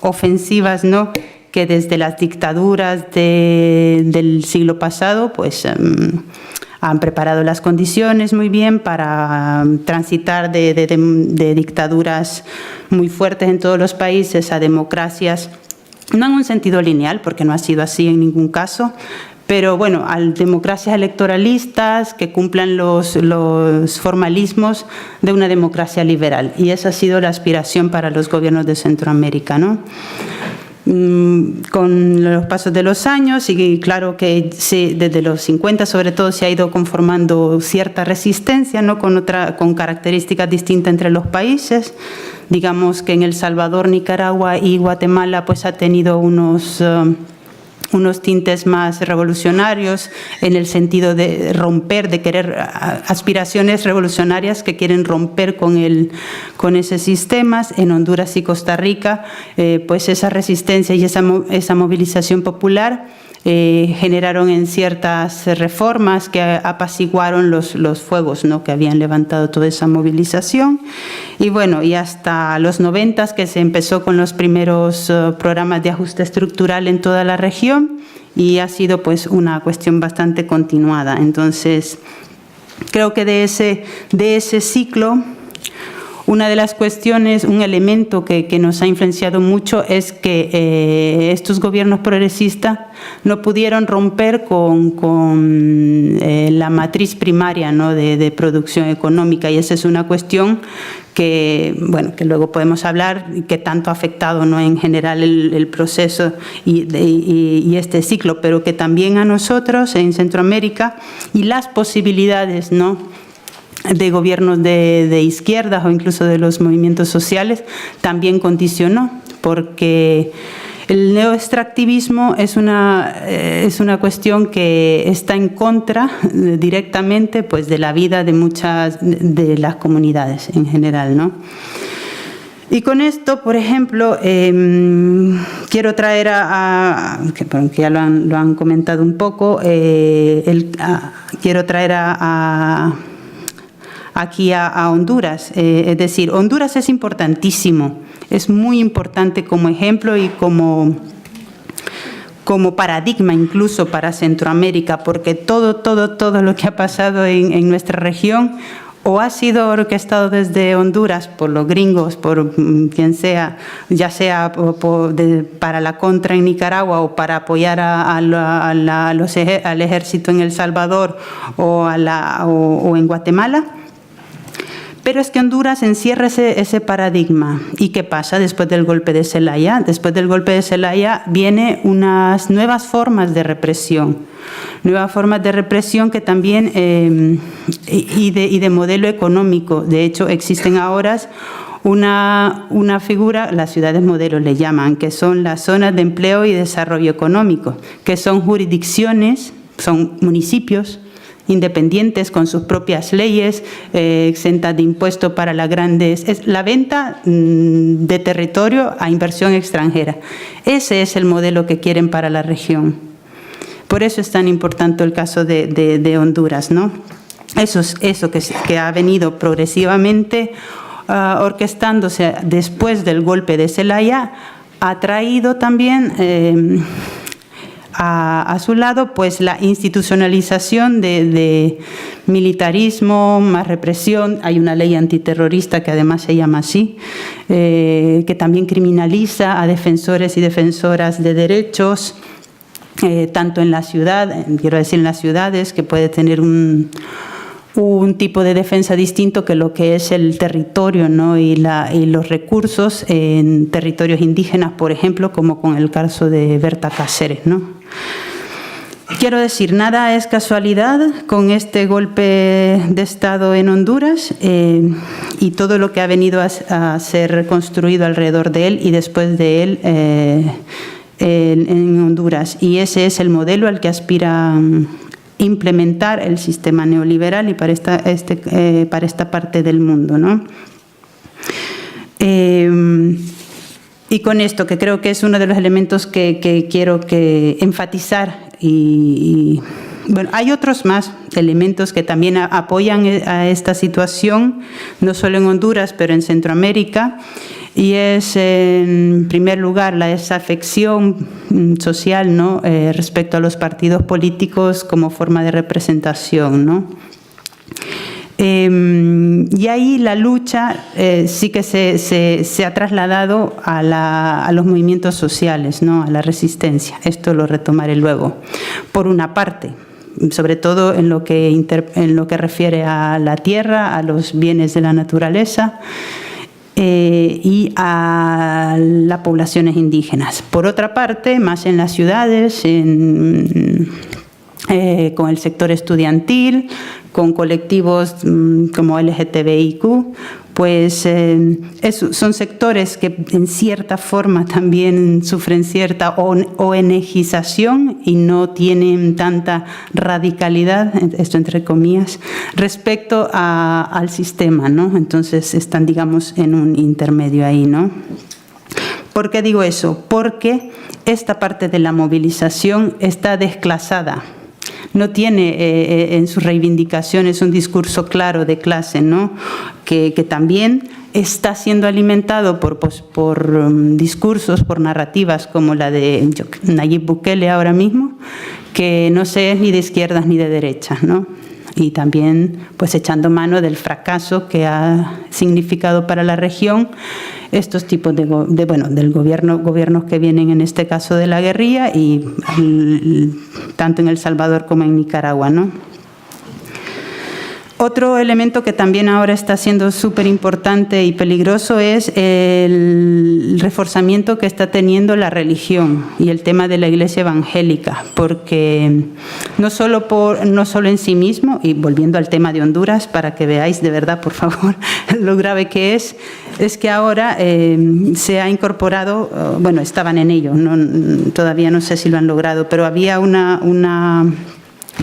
ofensivas, ¿no?, que desde las dictaduras del siglo pasado pues han preparado las condiciones muy bien para transitar de dictaduras muy fuertes en todos los países a democracias, no en un sentido lineal, porque no ha sido así en ningún caso, pero bueno, a democracias electoralistas que cumplan los formalismos de una democracia liberal. Y esa ha sido la aspiración para los gobiernos de Centroamérica, ¿no? Con los pasos de los años, y claro que desde los 50 sobre todo se ha ido conformando cierta resistencia, ¿no?, con características distintas entre los países. Digamos que en El Salvador, Nicaragua y Guatemala pues ha tenido unos tintes más revolucionarios, en el sentido de romper, de querer aspiraciones revolucionarias que quieren romper con esos sistemas. En Honduras y Costa Rica, pues esa resistencia y esa movilización popular generaron en ciertas reformas que apaciguaron los fuegos, ¿no?, que habían levantado toda esa movilización. Y bueno, y hasta los 90 que se empezó con los primeros programas de ajuste estructural en toda la región, y ha sido pues una cuestión bastante continuada. Entonces, creo que de ese ciclo, una de las cuestiones, un elemento que nos ha influenciado mucho es que estos gobiernos progresistas no pudieron romper con la matriz primaria, ¿no?, de producción económica, y esa es una cuestión que, bueno, que luego podemos hablar, que tanto ha afectado, ¿no?, en general el proceso y este ciclo, pero que también a nosotros en Centroamérica, y las posibilidades, ¿no?, de gobiernos de izquierdas o incluso de los movimientos sociales también condicionó, porque el neoextractivismo es una cuestión que está en contra directamente pues de la vida de muchas de las comunidades en general, ¿no? Y con esto, por ejemplo, quiero traer que ya lo han comentado un poco, quiero traer aquí a Honduras. Es decir, Honduras es importantísimo, es muy importante como ejemplo y como paradigma incluso para Centroamérica, porque todo lo que ha pasado en nuestra región o ha sido orquestado desde Honduras por los gringos, por quien sea, ya sea para la contra en Nicaragua o para apoyar al ejército en El Salvador o en Guatemala. Pero es que Honduras encierra ese paradigma. ¿Y qué pasa después del golpe de Zelaya? Después del golpe de Zelaya vienen unas nuevas formas de represión. Nuevas formas de represión que también, y de modelo económico. De hecho, existen ahora una figura, las ciudades modelo le llaman, que son las zonas de empleo y desarrollo económico, que son jurisdicciones, son municipios independientes con sus propias leyes, exentas de impuestos para las grandes, es la venta de territorio a inversión extranjera. Ese es el modelo que quieren para la región. Por eso es tan importante el caso de Honduras, ¿no? Eso que ha venido progresivamente orquestándose después del golpe de Zelaya, ha traído también a su lado pues la institucionalización de militarismo, más represión. Hay una ley antiterrorista que además se llama así, que también criminaliza a defensores y defensoras de derechos, tanto en la ciudad, quiero decir en las ciudades, que puede tener un tipo de defensa distinto que lo que es el territorio, ¿no?, y los recursos en territorios indígenas, por ejemplo, como con el caso de Berta Cáceres, ¿no? Quiero decir, nada es casualidad con este golpe de Estado en Honduras y todo lo que ha venido a ser construido alrededor de él y después de él en Honduras. Y ese es el modelo al que aspira implementar el sistema neoliberal y para esta parte del mundo, ¿no? Y con esto, que creo que es uno de los elementos que quiero enfatizar, y bueno, hay otros más elementos que también apoyan a esta situación, no solo en Honduras, pero en Centroamérica, y es, en primer lugar, la desafección social, ¿no?, respecto a los partidos políticos como forma de representación, ¿no? Y ahí la lucha sí que se ha trasladado a los movimientos sociales, ¿no?, a la resistencia. Esto lo retomaré luego. Por una parte, sobre todo en lo que refiere a la tierra, a los bienes de la naturaleza, y a las poblaciones indígenas. Por otra parte, más en las ciudades, con el sector estudiantil, con colectivos como LGTBIQ, pues son sectores que en cierta forma también sufren cierta ONGización y no tienen tanta radicalidad, esto entre comillas, respecto al sistema, ¿no? Entonces están, digamos, en un intermedio ahí, ¿no? ¿Por qué digo eso? Porque esta parte de la movilización está desclasada. No tiene en sus reivindicaciones un discurso claro de clase, ¿no? Que también está siendo alimentado por discursos, por narrativas como la de Nayib Bukele ahora mismo, que no se es ni de izquierdas ni de derechas, ¿no? Y también pues echando mano del fracaso que ha significado para la región estos tipos del gobiernos que vienen en este caso de la guerrilla y tanto en El Salvador como en Nicaragua, ¿no? Otro elemento que también ahora está siendo súper importante y peligroso es el reforzamiento que está teniendo la religión y el tema de la iglesia evangélica, porque no solo en sí mismo, y volviendo al tema de Honduras, para que veáis de verdad, por favor, lo grave que es que ahora se ha incorporado, estaban en ello, todavía no sé si lo han logrado, pero había una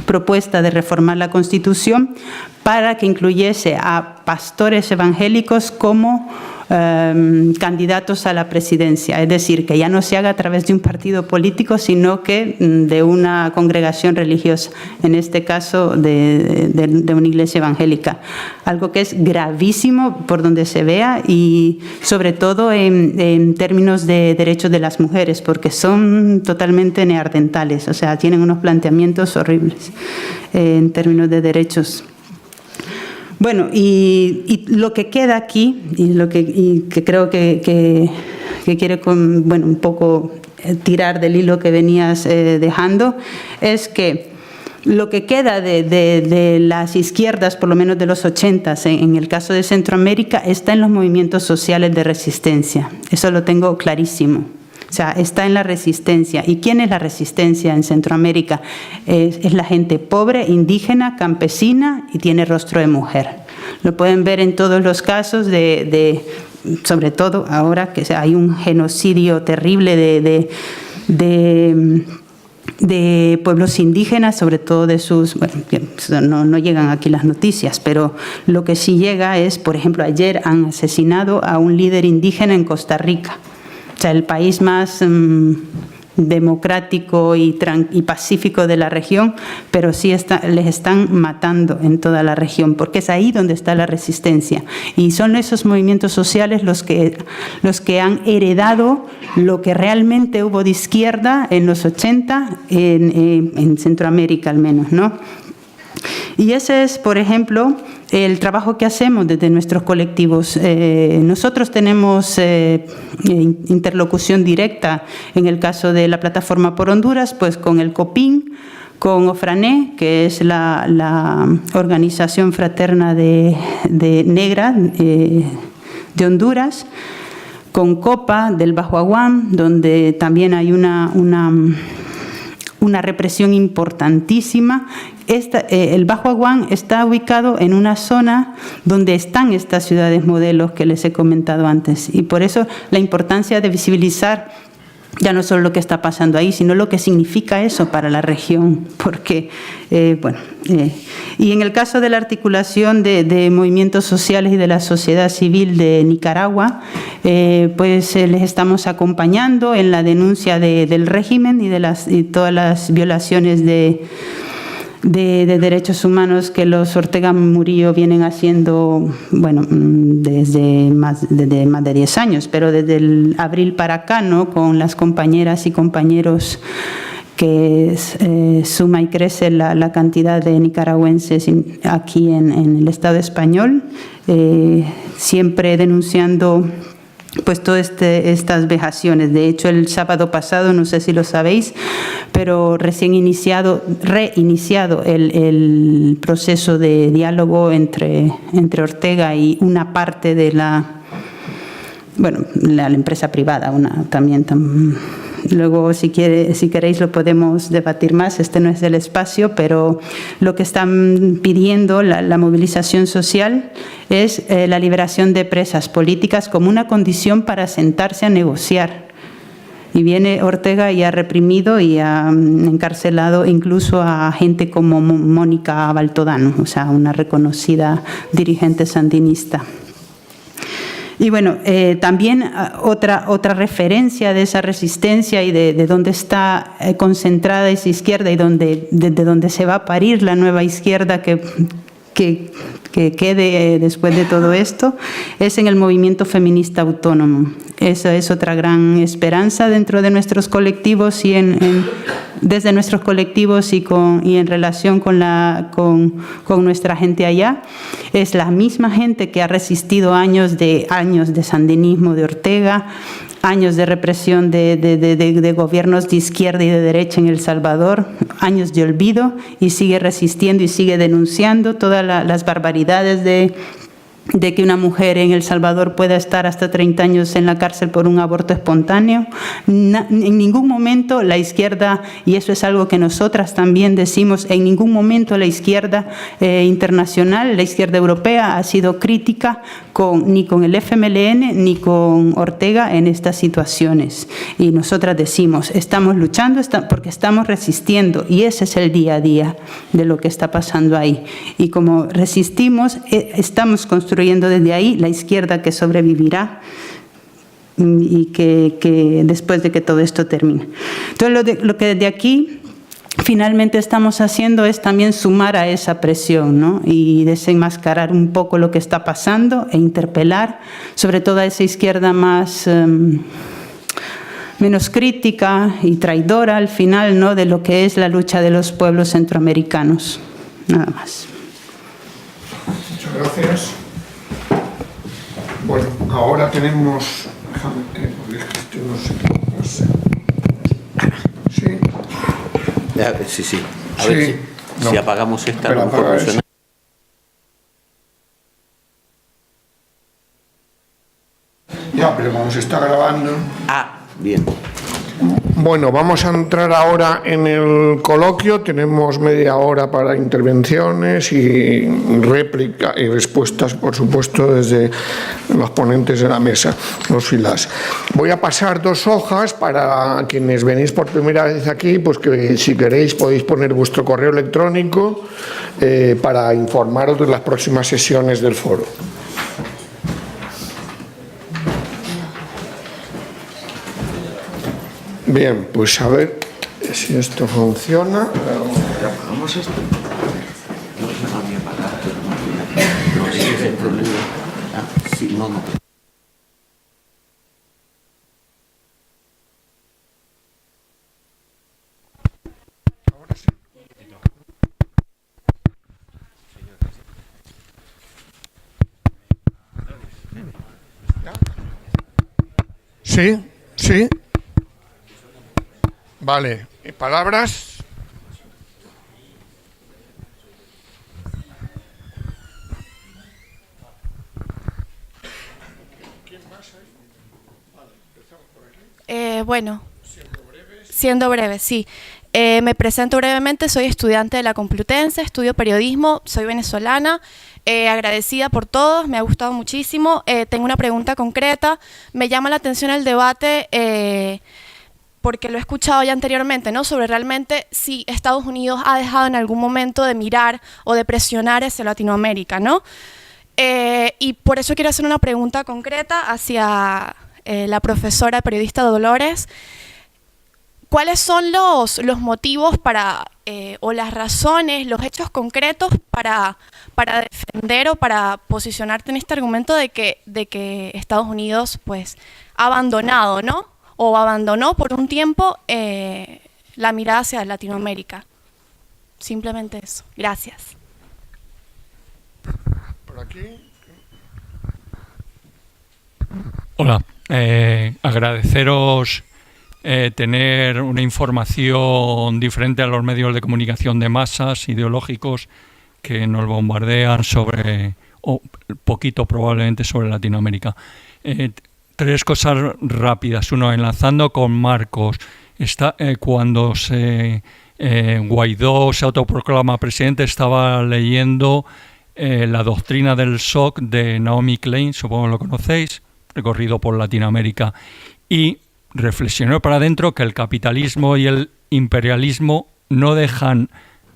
propuesta de reformar la Constitución para que incluyese a pastores evangélicos como candidatos a la presidencia, es decir, que ya no se haga a través de un partido político, sino que de una congregación religiosa, en este caso de una iglesia evangélica. Algo que es gravísimo por donde se vea y sobre todo en términos de derechos de las mujeres, porque son totalmente neandertales, o sea, tienen unos planteamientos horribles en términos de derechos. Bueno, y lo que queda aquí, y que creo que quiere un poco tirar del hilo que venías dejando, es que lo que queda de las izquierdas, por lo menos de los 80, en el caso de Centroamérica, está en los movimientos sociales de resistencia. Eso lo tengo clarísimo. O sea, está en la resistencia. ¿Y quién es la resistencia en Centroamérica? Es la gente pobre, indígena, campesina y tiene rostro de mujer. Lo pueden ver en todos los casos sobre todo ahora que hay un genocidio terrible de pueblos indígenas, sobre todo de sus... no llegan aquí las noticias, pero lo que sí llega es, por ejemplo, ayer han asesinado a un líder indígena en Costa Rica. O sea, el país más democrático y pacífico de la región, pero sí les están matando en toda la región, porque es ahí donde está la resistencia. Y son esos movimientos sociales los que han heredado lo que realmente hubo de izquierda en los 80, en Centroamérica al menos, ¿no? Y ese es, por ejemplo, el trabajo que hacemos desde nuestros colectivos. Nosotros tenemos interlocución directa, en el caso de la Plataforma por Honduras, pues con el COPIN, con OFRANE, que es la organización fraterna de negra de Honduras, con COPA del Bajo Aguán, donde también hay una represión importantísima. El Bajo Aguán está ubicado en una zona donde están estas ciudades modelos que les he comentado antes, y por eso la importancia de visibilizar ya no solo lo que está pasando ahí, sino lo que significa eso para la región, porque, y en el caso de la articulación de movimientos sociales y de la sociedad civil de Nicaragua, pues les estamos acompañando en la denuncia del régimen y todas las violaciones de derechos humanos que los Ortega Murillo vienen haciendo, desde más de 10 años, pero desde el abril para acá, ¿no? Con las compañeras y compañeros que suma y crece la cantidad de nicaragüenses aquí en el Estado español, siempre denunciando pues todas estas vejaciones. De hecho, el sábado pasado, no sé si lo sabéis, pero reiniciado el proceso de diálogo entre Ortega y una parte de la empresa privada, luego si queréis lo podemos debatir más, este no es el espacio, pero lo que están pidiendo la movilización social es la liberación de presas políticas como una condición para sentarse a negociar. Y viene Ortega y ha reprimido y ha encarcelado incluso a gente como Mónica Baltodano, o sea, una reconocida dirigente sandinista. Y bueno, también otra referencia de esa resistencia y de dónde está concentrada esa izquierda y desde donde se va a parir la nueva izquierda que quede después de todo esto, es en el movimiento feminista autónomo. Esa es otra gran esperanza dentro de nuestros colectivos y desde nuestros colectivos y en relación con nuestra gente allá. Es la misma gente que ha resistido años de sandinismo de Ortega, años de represión de gobiernos de izquierda y de derecha en El Salvador, años de olvido, y sigue resistiendo y sigue denunciando todas las barbaridades de que una mujer en El Salvador pueda estar hasta 30 años en la cárcel por un aborto espontáneo. En ningún momento la izquierda, y eso es algo que nosotras también decimos, en ningún momento la izquierda internacional, la izquierda europea ha sido crítica ni con el FMLN ni con Ortega en estas situaciones. Y nosotras decimos, estamos luchando porque estamos resistiendo, y ese es el día a día de lo que está pasando ahí. Y como resistimos, estamos construyendo desde ahí la izquierda que sobrevivirá y que después de que todo esto termine. Entonces, lo que desde aquí finalmente estamos haciendo es también sumar a esa presión, ¿no? Y desenmascarar un poco lo que está pasando e interpelar sobre todo a esa izquierda menos crítica y traidora al final, ¿no?, de lo que es la lucha de los pueblos centroamericanos. Nada más. Muchas gracias. Bueno, ahora tenemos... Déjame que no sé qué pasa. ¿Sí? Sí. A ver si apagamos esta, a lo mejor funciona. Ya, pero como se está grabando... Bien. Bueno, vamos a entrar ahora en el coloquio. Tenemos media hora para intervenciones y réplica y respuestas, por supuesto, desde los ponentes de la mesa, los filas. Voy a pasar 2 hojas para quienes venís por primera vez aquí, pues que si queréis podéis poner vuestro correo electrónico para informaros de las próximas sesiones del foro. Bien, pues a ver si esto funciona. Vamos esto. No, ese es el problema. Sí, no. Sí. Vale, ¿palabras? Bueno, siendo breve, sí. Me presento brevemente, soy estudiante de la Complutense, estudio periodismo, soy venezolana, agradecida por todos, me ha gustado muchísimo. Tengo una pregunta concreta, me llama la atención el debate porque lo he escuchado ya anteriormente, ¿no?, sobre realmente si Estados Unidos ha dejado en algún momento de mirar o de presionar hacia Latinoamérica, ¿no? Y por eso quiero hacer una pregunta concreta hacia la profesora periodista Dolores. ¿Cuáles son los motivos para, o las razones, los hechos concretos para defender o para posicionarte en este argumento de que Estados Unidos pues ha abandonado, ¿no?, o abandonó por un tiempo la mirada hacia Latinoamérica? Simplemente eso. Gracias. Por aquí. Hola, agradeceros tener una información diferente a los medios de comunicación de masas ideológicos que nos bombardean sobre, o poquito probablemente, sobre Latinoamérica. 3 cosas rápidas. Uno, enlazando con Marcos. Cuando Guaidó se autoproclama presidente, estaba leyendo la doctrina del shock de Naomi Klein, supongo que lo conocéis, recorrido por Latinoamérica, y reflexionó para adentro que el capitalismo y el imperialismo no dejan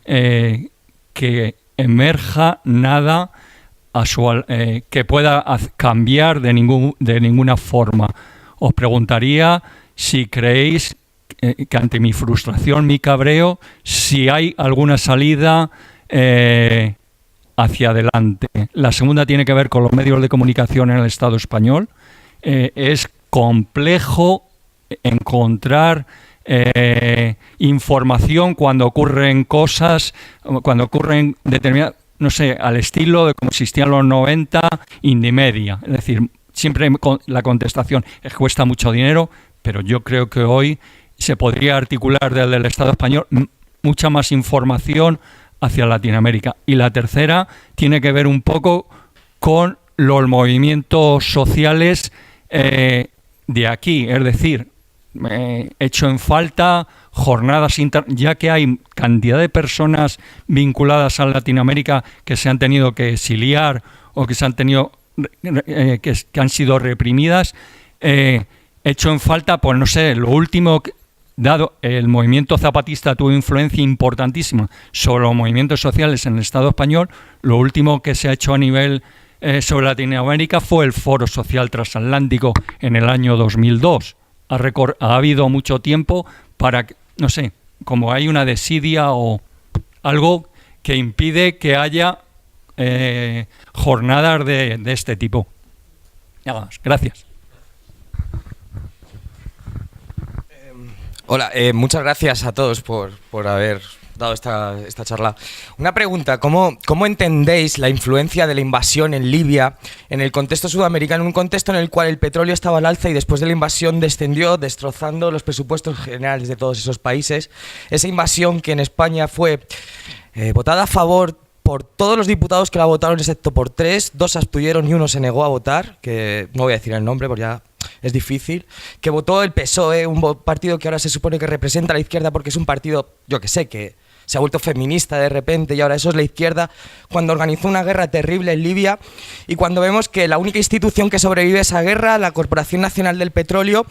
que emerja nada que pueda cambiar de ninguna forma. Os preguntaría si creéis que ante mi frustración, mi cabreo, si hay alguna salida hacia adelante. La segunda tiene que ver con los medios de comunicación en el Estado español. Es complejo encontrar información cuando ocurren cosas, cuando ocurren determinadas, no sé, al estilo de como existían los 90, Indymedia. Es decir, siempre la contestación es que cuesta mucho dinero, pero yo creo que hoy se podría articular desde el Estado español mucha más información hacia Latinoamérica. Y la tercera tiene que ver un poco con los movimientos sociales de aquí, es decir, hecho en falta jornadas ya que hay cantidad de personas vinculadas a Latinoamérica que se han tenido que exiliar o que se han tenido que han sido reprimidas, hecho en falta, pues no sé, lo último dado el movimiento zapatista tuvo influencia importantísima sobre los movimientos sociales en el Estado español, lo último que se ha hecho a nivel sobre Latinoamérica fue el Foro Social Transatlántico en el año 2002. Ha habido mucho tiempo para, no sé, como hay una desidia o algo que impide que haya jornadas de este tipo. Nada más. Gracias. Hola, muchas gracias a todos por haber dado esta charla. Una pregunta, ¿cómo entendéis la influencia de la invasión en Libia en el contexto sudamericano, en un contexto en el cual el petróleo estaba al alza y después de la invasión descendió, destrozando los presupuestos generales de todos esos países? Esa invasión que en España fue votada a favor por todos los diputados que la votaron, excepto por 3, 2 se abstuvieron y 1 se negó a votar, que no voy a decir el nombre porque ya es difícil, que votó el PSOE, un partido que ahora se supone que representa a la izquierda porque es un partido, yo que sé, que se ha vuelto feminista de repente y ahora eso es la izquierda, cuando organizó una guerra terrible en Libia y cuando vemos que la única institución que sobrevive a esa guerra, la Corporación Nacional del Petróleo,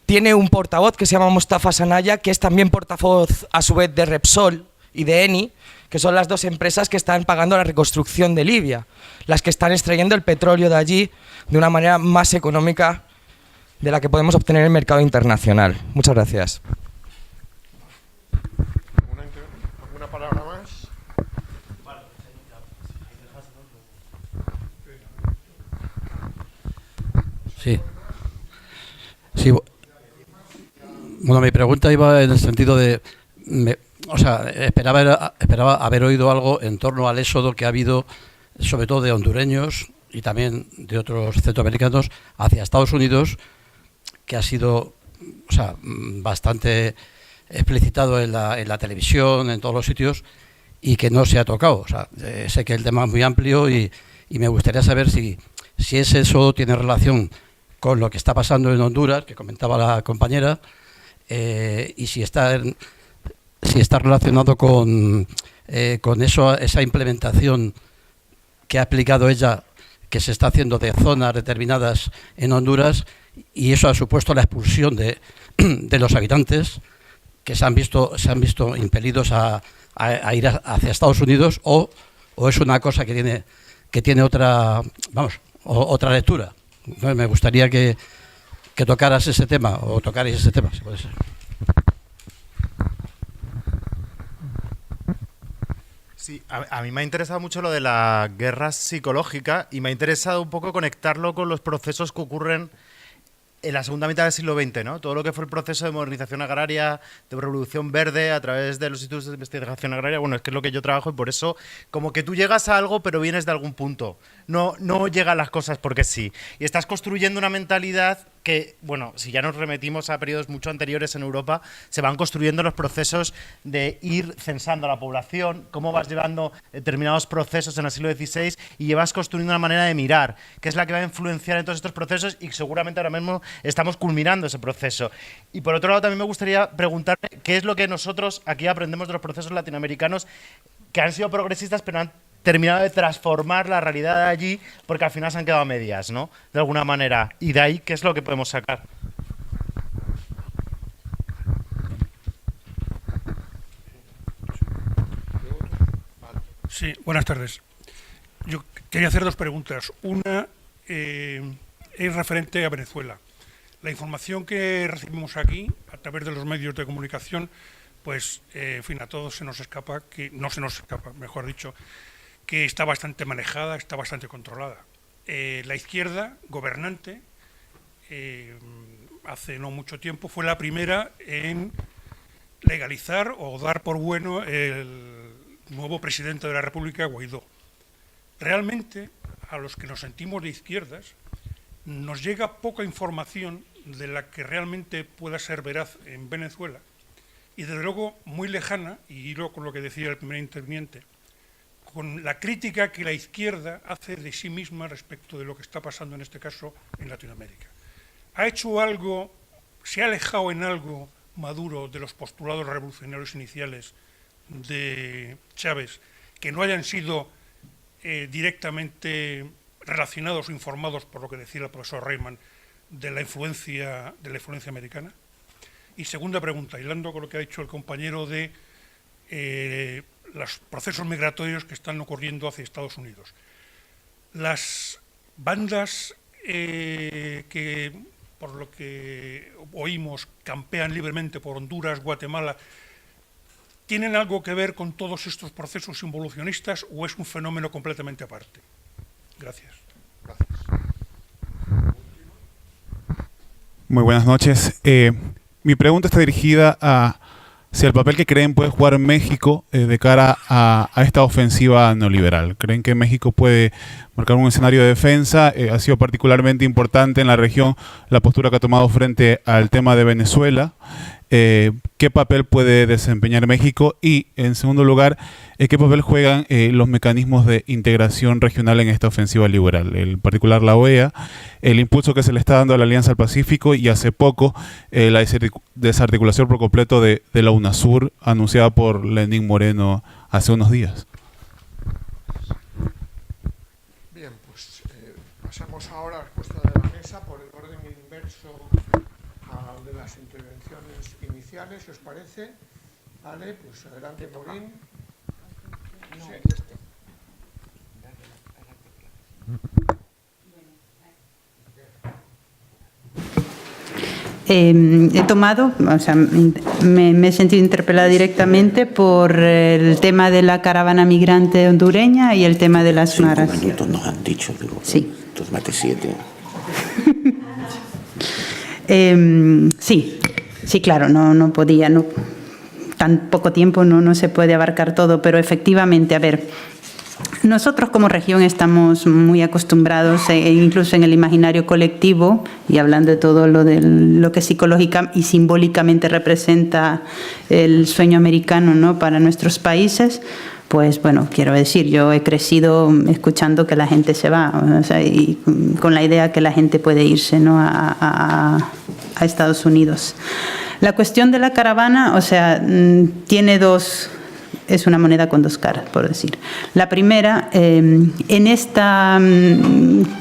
tiene un portavoz que se llama Mustafa Sanaya, que es también portavoz a su vez de Repsol y de Eni, que son las 2 empresas que están pagando la reconstrucción de Libia, las que están extrayendo el petróleo de allí de una manera más económica de la que podemos obtener en el mercado internacional. Muchas gracias. ¿Alguna palabra más? Sí. Bueno, mi pregunta iba en el sentido de... esperaba haber oído algo en torno al éxodo que ha habido, sobre todo de hondureños y también de otros centroamericanos, hacia Estados Unidos, que ha sido bastante explicitado en la televisión, en todos los sitios, y que no se ha tocado. Sé que el tema es muy amplio y me gustaría saber si ese éxodo tiene relación con lo que está pasando en Honduras, que comentaba la compañera, y si está relacionado con esa implementación que ha aplicado ella, que se está haciendo de zonas determinadas en Honduras, y eso ha supuesto la expulsión de los habitantes que se han visto impelidos a ir hacia Estados Unidos, o es una cosa que tiene otra lectura. Me gustaría que tocaras ese tema, o tocarais ese tema, si puede ser. Sí, a mí me ha interesado mucho lo de la guerra psicológica y me ha interesado un poco conectarlo con los procesos que ocurren en la segunda mitad del siglo XX, ¿no? Todo lo que fue el proceso de modernización agraria, de revolución verde a través de los institutos de investigación agraria, bueno, es que es lo que yo trabajo y por eso como que tú llegas a algo pero vienes de algún punto, no llegan las cosas porque sí, y estás construyendo una mentalidad que, bueno, si ya nos remitimos a periodos mucho anteriores en Europa, se van construyendo los procesos de ir censando a la población, cómo vas llevando determinados procesos en el siglo XVI y llevas construyendo una manera de mirar, que es la que va a influenciar en todos estos procesos y seguramente ahora mismo estamos culminando ese proceso. Y por otro lado también me gustaría preguntarme qué es lo que nosotros aquí aprendemos de los procesos latinoamericanos que han sido progresistas pero han terminado de transformar la realidad de allí porque al final se han quedado a medias, ¿no? De alguna manera. Y de ahí, ¿qué es lo que podemos sacar? Sí, buenas tardes. yo quería hacer dos preguntas. Una es referente a Venezuela. La información que recibimos aquí, a través de los medios de comunicación, pues, en fin, a todos se nos escapa, que no se nos escapa, mejor dicho, que está bastante manejada, está bastante controlada. La izquierda gobernante, hace no mucho tiempo, fue la primera en legalizar o dar por bueno el nuevo presidente de la República, Guaidó. Realmente, a los que nos sentimos de izquierdas, nos llega poca información de la que realmente pueda ser veraz en Venezuela, y desde luego muy lejana, y hilo con lo que decía el primer interviniente, con la crítica que la izquierda hace de sí misma respecto de lo que está pasando en este caso en Latinoamérica. ¿Ha hecho algo, se ha alejado en algo Maduro de los postulados revolucionarios iniciales de Chávez, que no hayan sido directamente relacionados o informados, por lo que decía el profesor Reimann, de la influencia americana? Y segunda pregunta, hilando con lo que ha dicho el compañero de los procesos migratorios que están ocurriendo hacia Estados Unidos. Las bandas que, por lo que oímos, campean libremente por Honduras, Guatemala, ¿tienen algo que ver con todos estos procesos involucionistas o es un fenómeno completamente aparte? Gracias. Muy buenas noches. Mi pregunta está dirigida hacia el papel que creen puede jugar México de cara a esta ofensiva neoliberal. ¿Creen que México puede marcar un escenario de defensa? Ha sido particularmente importante en la región la postura que ha tomado frente al tema de Venezuela. ¿Qué papel puede desempeñar México? Y, en segundo lugar, ¿qué papel juegan los mecanismos de integración regional en esta ofensiva liberal? En particular la OEA, el impulso que se le está dando a la Alianza del Pacífico y hace poco la desarticulación por completo de la UNASUR anunciada por Lenín Moreno hace unos días. Bien, pues pasamos ahora a la respuesta de la mesa por el orden inverso al de las intervenciones iniciales, si os parece. Vale, pues adelante, Morín. Sí. He tomado, o sea, me he sentido interpelada directamente por el tema de la caravana migrante hondureña y el tema de las maras. 5 minutos nos han dicho, digo, sí. Entonces mate 7. Sí, claro, no podía, tan poco tiempo no se puede abarcar todo, pero efectivamente, a ver, nosotros como región estamos muy acostumbrados, incluso en el imaginario colectivo, y hablando de todo lo que psicológica y simbólicamente representa el sueño americano, ¿no?, para nuestros países. Pues bueno, quiero decir, yo he crecido escuchando que la gente se va, o sea, y con la idea que la gente puede irse, ¿no?, a Estados Unidos. La cuestión de la caravana, o sea, tiene es una moneda con dos caras, por decir. La primera, en esta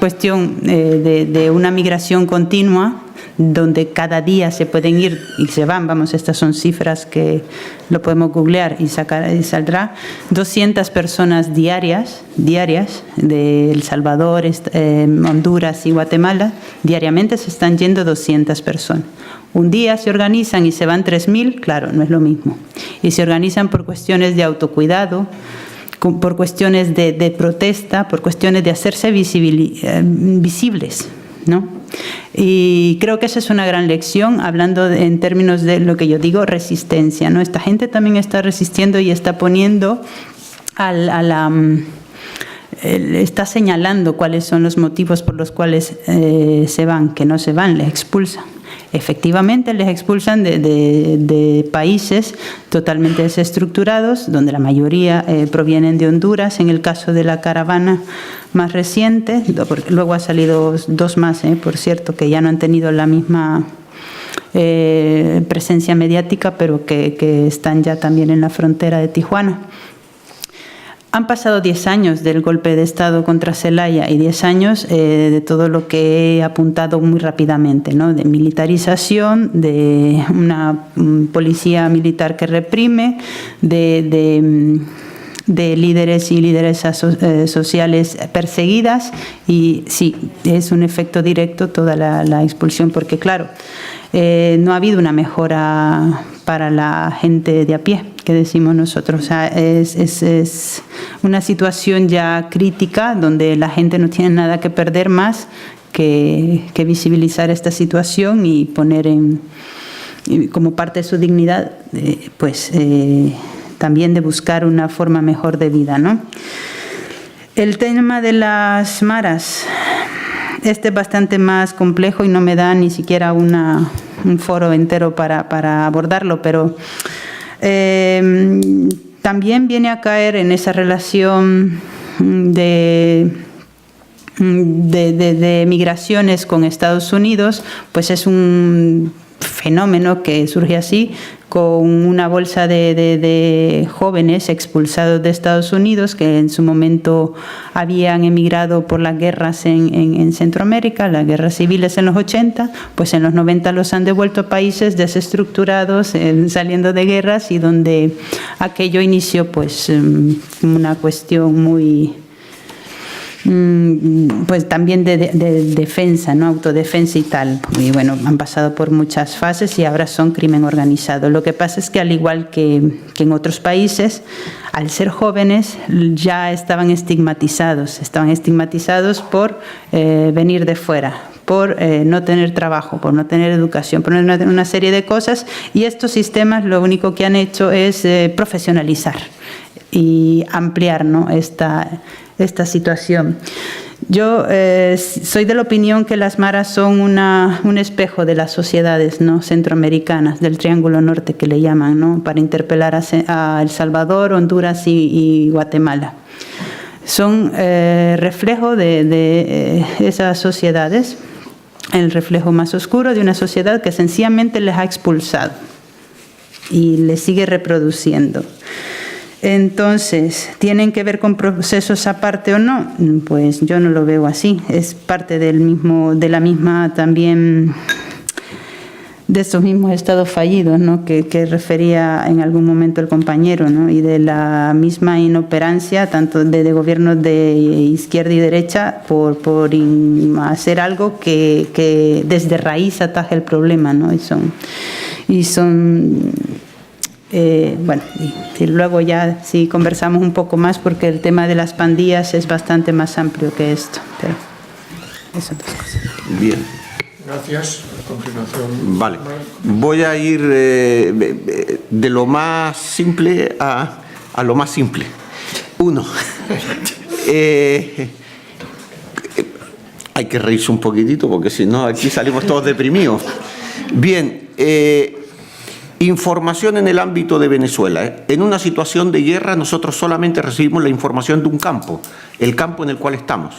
cuestión de una migración continua, donde cada día se pueden ir y se van, vamos, estas son cifras que lo podemos googlear y saldrá, 200 personas diarias de El Salvador, Honduras y Guatemala, diariamente se están yendo 200 personas. Un día se organizan y se van 3.000, claro, no es lo mismo. Y se organizan por cuestiones de autocuidado, por cuestiones de protesta, por cuestiones de hacerse visibles, ¿no? Y creo que esa es una gran lección, hablando en términos de lo que yo digo, resistencia, ¿no? Esta gente también está resistiendo y está poniendo está señalando cuáles son los motivos por los cuales se van, que no se van, les expulsan. Efectivamente, les expulsan de países totalmente desestructurados, donde la mayoría provienen de Honduras, en el caso de la caravana más reciente. Luego ha salido 2 más, por cierto, que ya no han tenido la misma presencia mediática, pero que están ya también en la frontera de Tijuana. Han pasado 10 años del golpe de Estado contra Zelaya y 10 años de todo lo que he apuntado muy rápidamente, ¿no? De militarización, de una policía militar que reprime, de de líderes y lideresas sociales perseguidas, y sí, es un efecto directo toda la expulsión, porque claro, no ha habido una mejora para la gente de a pie, que decimos nosotros. O sea, es una situación ya crítica donde la gente no tiene nada que perder más que visibilizar esta situación y poner como parte de su dignidad, también de buscar una forma mejor de vida, ¿no? El tema de las maras, es bastante más complejo y no me da ni siquiera un foro entero para abordarlo, pero también viene a caer en esa relación de migraciones con Estados Unidos, pues es un fenómeno que surge así, con una bolsa de jóvenes expulsados de Estados Unidos que en su momento habían emigrado por las guerras en Centroamérica, las guerras civiles en los 80, pues en los 90 los han devuelto a países desestructurados, saliendo de guerras, y donde aquello inició pues una cuestión muy... pues también de defensa, ¿no? Autodefensa y tal. Y bueno, han pasado por muchas fases y ahora son crimen organizado. Lo que pasa es que, al igual que en otros países, al ser jóvenes ya estaban estigmatizados por venir de fuera, por no tener trabajo, por no tener educación, por no tener una serie de cosas, y estos sistemas lo único que han hecho es profesionalizar y ampliar, ¿no? esta situación. Yo soy de la opinión que las maras son un espejo de las sociedades, ¿no? centroamericanas, del Triángulo Norte, que le llaman, ¿no? para interpelar a El Salvador, Honduras y Guatemala. Son reflejo de esas sociedades, el reflejo más oscuro de una sociedad que sencillamente les ha expulsado y les sigue reproduciendo. Entonces, ¿tienen que ver con procesos aparte o no? Pues yo no lo veo así. Es parte de la misma también, de estos mismos estados fallidos, ¿no? que refería en algún momento el compañero, ¿no? y de la misma inoperancia tanto de gobiernos de izquierda y derecha por hacer algo que desde raíz ataje el problema, ¿no? y luego ya sí conversamos un poco más, porque el tema de las pandillas es bastante más amplio que esto, pero esas dos cosas. Bien. Gracias. A continuación. Vale. Voy a ir de lo más simple a lo más simple. Uno. Hay que reírse un poquitito, porque si no aquí salimos todos deprimidos. Bien. Información en el ámbito de Venezuela. En una situación de guerra nosotros solamente recibimos la información de un campo, el campo en el cual estamos.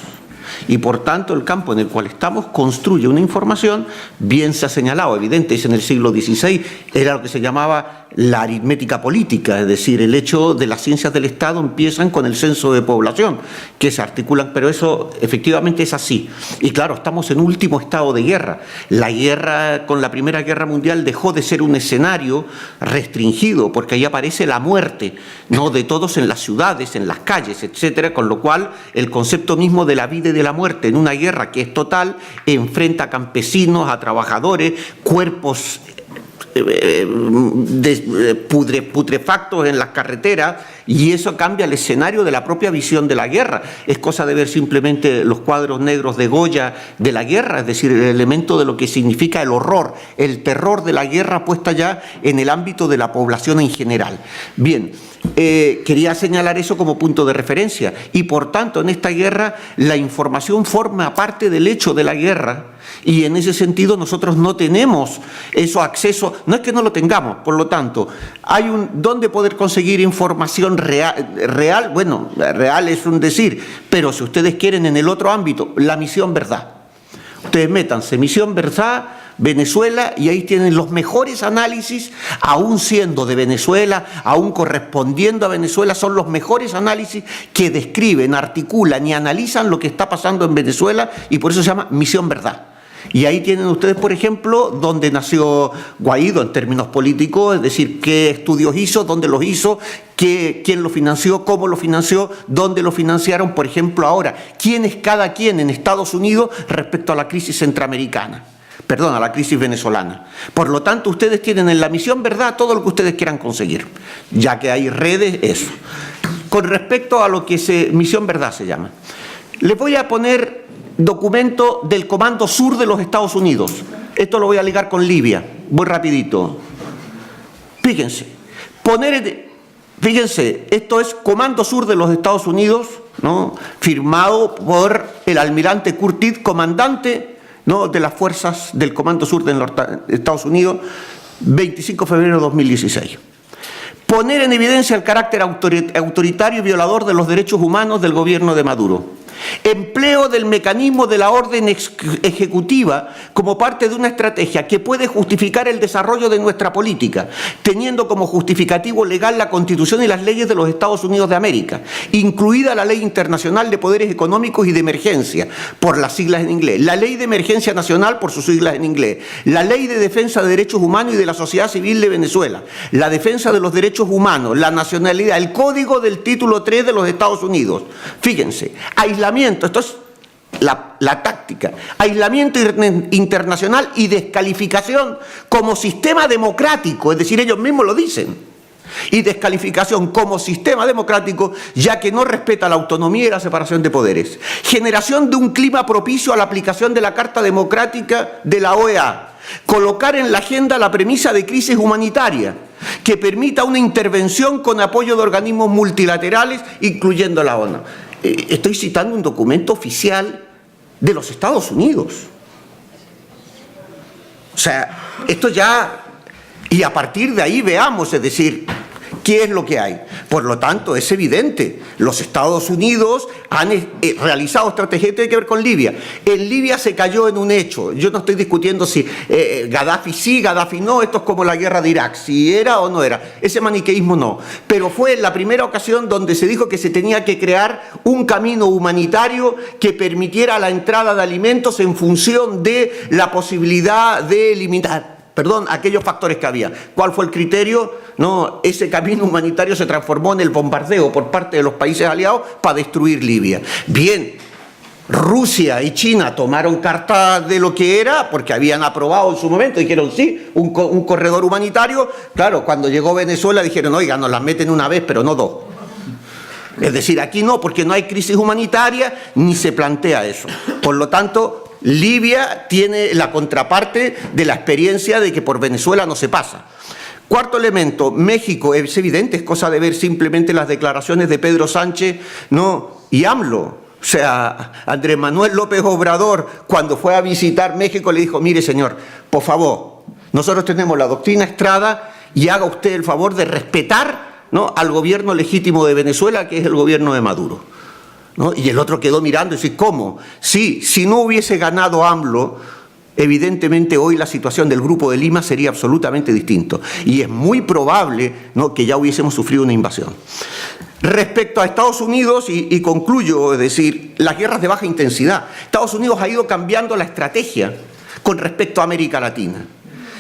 Y por tanto el campo en el cual estamos construye una información, bien se ha señalado, evidente, es en el siglo XVI, era lo que se llamaba la aritmética política, es decir, el hecho de las ciencias del Estado empiezan con el censo de población, que se articulan, pero eso efectivamente es así. Y claro, estamos en último estado de guerra. La guerra con la Primera Guerra Mundial dejó de ser un escenario restringido, porque ahí aparece la muerte, ¿no? de todos en las ciudades, en las calles, etcétera, con lo cual el concepto mismo de la vida y de la muerte en una guerra que es total enfrenta a campesinos, a trabajadores, cuerpos putrefactos en las carreteras, y eso cambia el escenario de la propia visión de la guerra. Es cosa de ver simplemente los cuadros negros de Goya de la guerra, es decir, el elemento de lo que significa el horror, el terror de la guerra puesta ya en el ámbito de la población en general. Bien, quería señalar eso como punto de referencia, y por tanto en esta guerra la información forma parte del hecho de la guerra, y en ese sentido nosotros no tenemos eso acceso, no es que no lo tengamos, por lo tanto, hay ¿dónde poder conseguir información real? Bueno, real es un decir, pero si ustedes quieren en el otro ámbito, la Misión Verdad. Ustedes métanse, Misión Verdad, Venezuela, y ahí tienen los mejores análisis, aún siendo de Venezuela, aún correspondiendo a Venezuela, son los mejores análisis que describen, articulan y analizan lo que está pasando en Venezuela, y por eso se llama Misión Verdad. Y ahí tienen ustedes, por ejemplo, dónde nació Guaidó en términos políticos, es decir, qué estudios hizo, dónde los hizo, quién lo financió, cómo lo financió, dónde lo financiaron, por ejemplo, ahora, quién es cada quien en Estados Unidos respecto a la crisis centroamericana. Perdón, a la crisis venezolana. Por lo tanto, ustedes tienen en la Misión Verdad todo lo que ustedes quieran conseguir, ya que hay redes, eso. Con respecto a lo que Misión Verdad se llama, les voy a poner documento del Comando Sur de los Estados Unidos. Esto lo voy a ligar con Libia, muy rapidito. Fíjense, fíjense, esto es Comando Sur de los Estados Unidos, ¿no?, firmado por el almirante Curtis, comandante, ¿no?, de las fuerzas del Comando Sur de los Estados Unidos, 25 de febrero de 2016. Poner en evidencia el carácter autoritario y violador de los derechos humanos del gobierno de Maduro. Empleo del mecanismo de la orden ejecutiva como parte de una estrategia que puede justificar el desarrollo de nuestra política, teniendo como justificativo legal la Constitución y las leyes de los Estados Unidos de América, incluida la Ley Internacional de Poderes Económicos y de Emergencia, por las siglas en inglés, la Ley de Emergencia Nacional, por sus siglas en inglés, la Ley de Defensa de Derechos Humanos y de la Sociedad Civil de Venezuela, la Defensa de los Derechos Humanos, la nacionalidad, el Código del Título 3 de los Estados Unidos. Fíjense, aislamiento, esto es la táctica, aislamiento internacional y descalificación como sistema democrático, es decir, ellos mismos lo dicen, y descalificación como sistema democrático, ya que no respeta la autonomía y la separación de poderes. Generación de un clima propicio a la aplicación de la Carta Democrática de la OEA. Colocar en la agenda la premisa de crisis humanitaria que permita una intervención con apoyo de organismos multilaterales, incluyendo la ONU. Estoy citando un documento oficial de los Estados Unidos. O sea, esto ya... Y a partir de ahí veamos, es decir, ¿qué es lo que hay? Por lo tanto, es evidente, los Estados Unidos han realizado estrategias que tienen que ver con Libia. En Libia se cayó en un hecho. Yo no estoy discutiendo si Gaddafi sí, Gaddafi no, esto es como la guerra de Irak, si era o no era. Ese maniqueísmo no. Pero fue la primera ocasión donde se dijo que se tenía que crear un camino humanitario que permitiera la entrada de alimentos en función de la posibilidad de eliminar aquellos factores que había. ¿Cuál fue el criterio? No, ese camino humanitario se transformó en el bombardeo por parte de los países aliados para destruir Libia. Bien, Rusia y China tomaron carta de lo que era, porque habían aprobado en su momento, dijeron sí, un corredor humanitario. Claro, cuando llegó Venezuela dijeron, oiga, nos las meten una vez, pero no dos. Es decir, aquí no, porque no hay crisis humanitaria, ni se plantea eso. Por lo tanto, Libia tiene la contraparte de la experiencia de que por Venezuela no se pasa. Cuarto elemento, México, es evidente, es cosa de ver simplemente las declaraciones de Pedro Sánchez, ¿no?, y AMLO. O sea, Andrés Manuel López Obrador, cuando fue a visitar México, le dijo, mire señor, por favor, nosotros tenemos la doctrina Estrada y haga usted el favor de respetar, ¿no?, al gobierno legítimo de Venezuela, que es el gobierno de Maduro, ¿no? Y el otro quedó mirando y dice, ¿cómo? Sí, si no hubiese ganado AMLO, evidentemente hoy la situación del Grupo de Lima sería absolutamente distinta. Y es muy probable, ¿no?, que ya hubiésemos sufrido una invasión. Respecto a Estados Unidos, y concluyo, es decir, las guerras de baja intensidad. Estados Unidos ha ido cambiando la estrategia con respecto a América Latina.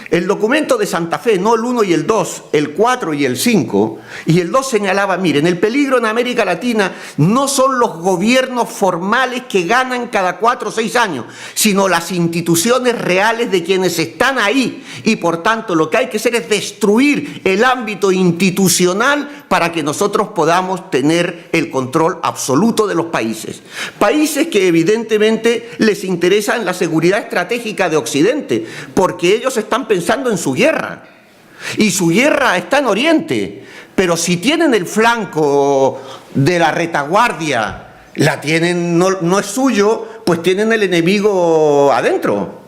El documento de Santa Fe, no el 1 y el 2, el 4 y el 5, y el 2 señalaba, miren, el peligro en América Latina no son los gobiernos formales que ganan cada 4 o 6 años, sino las instituciones reales de quienes están ahí. Y por tanto, lo que hay que hacer es destruir el ámbito institucional para que nosotros podamos tener el control absoluto de los países. Países que evidentemente les interesa la seguridad estratégica de Occidente, porque ellos están pensando en su guerra, y su guerra está en Oriente, pero si tienen el flanco de la retaguardia, la tienen, no es suyo, pues tienen el enemigo adentro.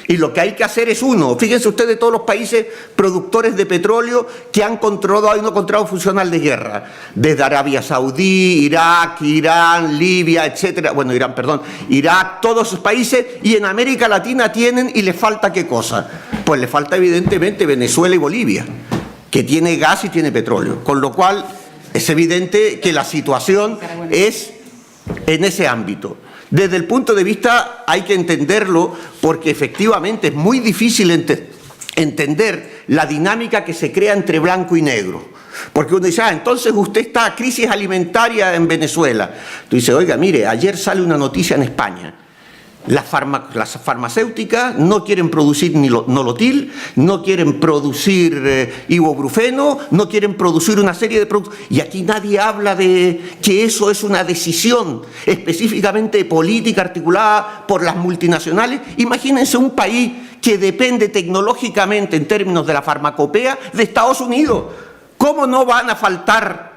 Y lo que hay que hacer es uno. Fíjense ustedes todos los países productores de petróleo que han controlado, hay un control funcional de guerra. Desde Arabia Saudí, Irak, Irán, Libia, etcétera. Bueno, Irán, perdón. Irak, todos esos países. Y en América Latina tienen, y les falta ¿qué cosa? Pues le falta evidentemente Venezuela y Bolivia, que tiene gas y tiene petróleo. Con lo cual es evidente que la situación es en ese ámbito. Desde el punto de vista, hay que entenderlo porque efectivamente es muy difícil entender la dinámica que se crea entre blanco y negro. Porque uno dice, entonces usted está en crisis alimentaria en Venezuela. Tú dices, oiga, mire, ayer sale una noticia en España. Las farmacéuticas no quieren producir nolotil, no quieren producir ibuprofeno, no quieren producir una serie de productos. Y aquí nadie habla de que eso es una decisión específicamente política articulada por las multinacionales. Imagínense un país que depende tecnológicamente en términos de la farmacopea de Estados Unidos. ¿Cómo no van a faltar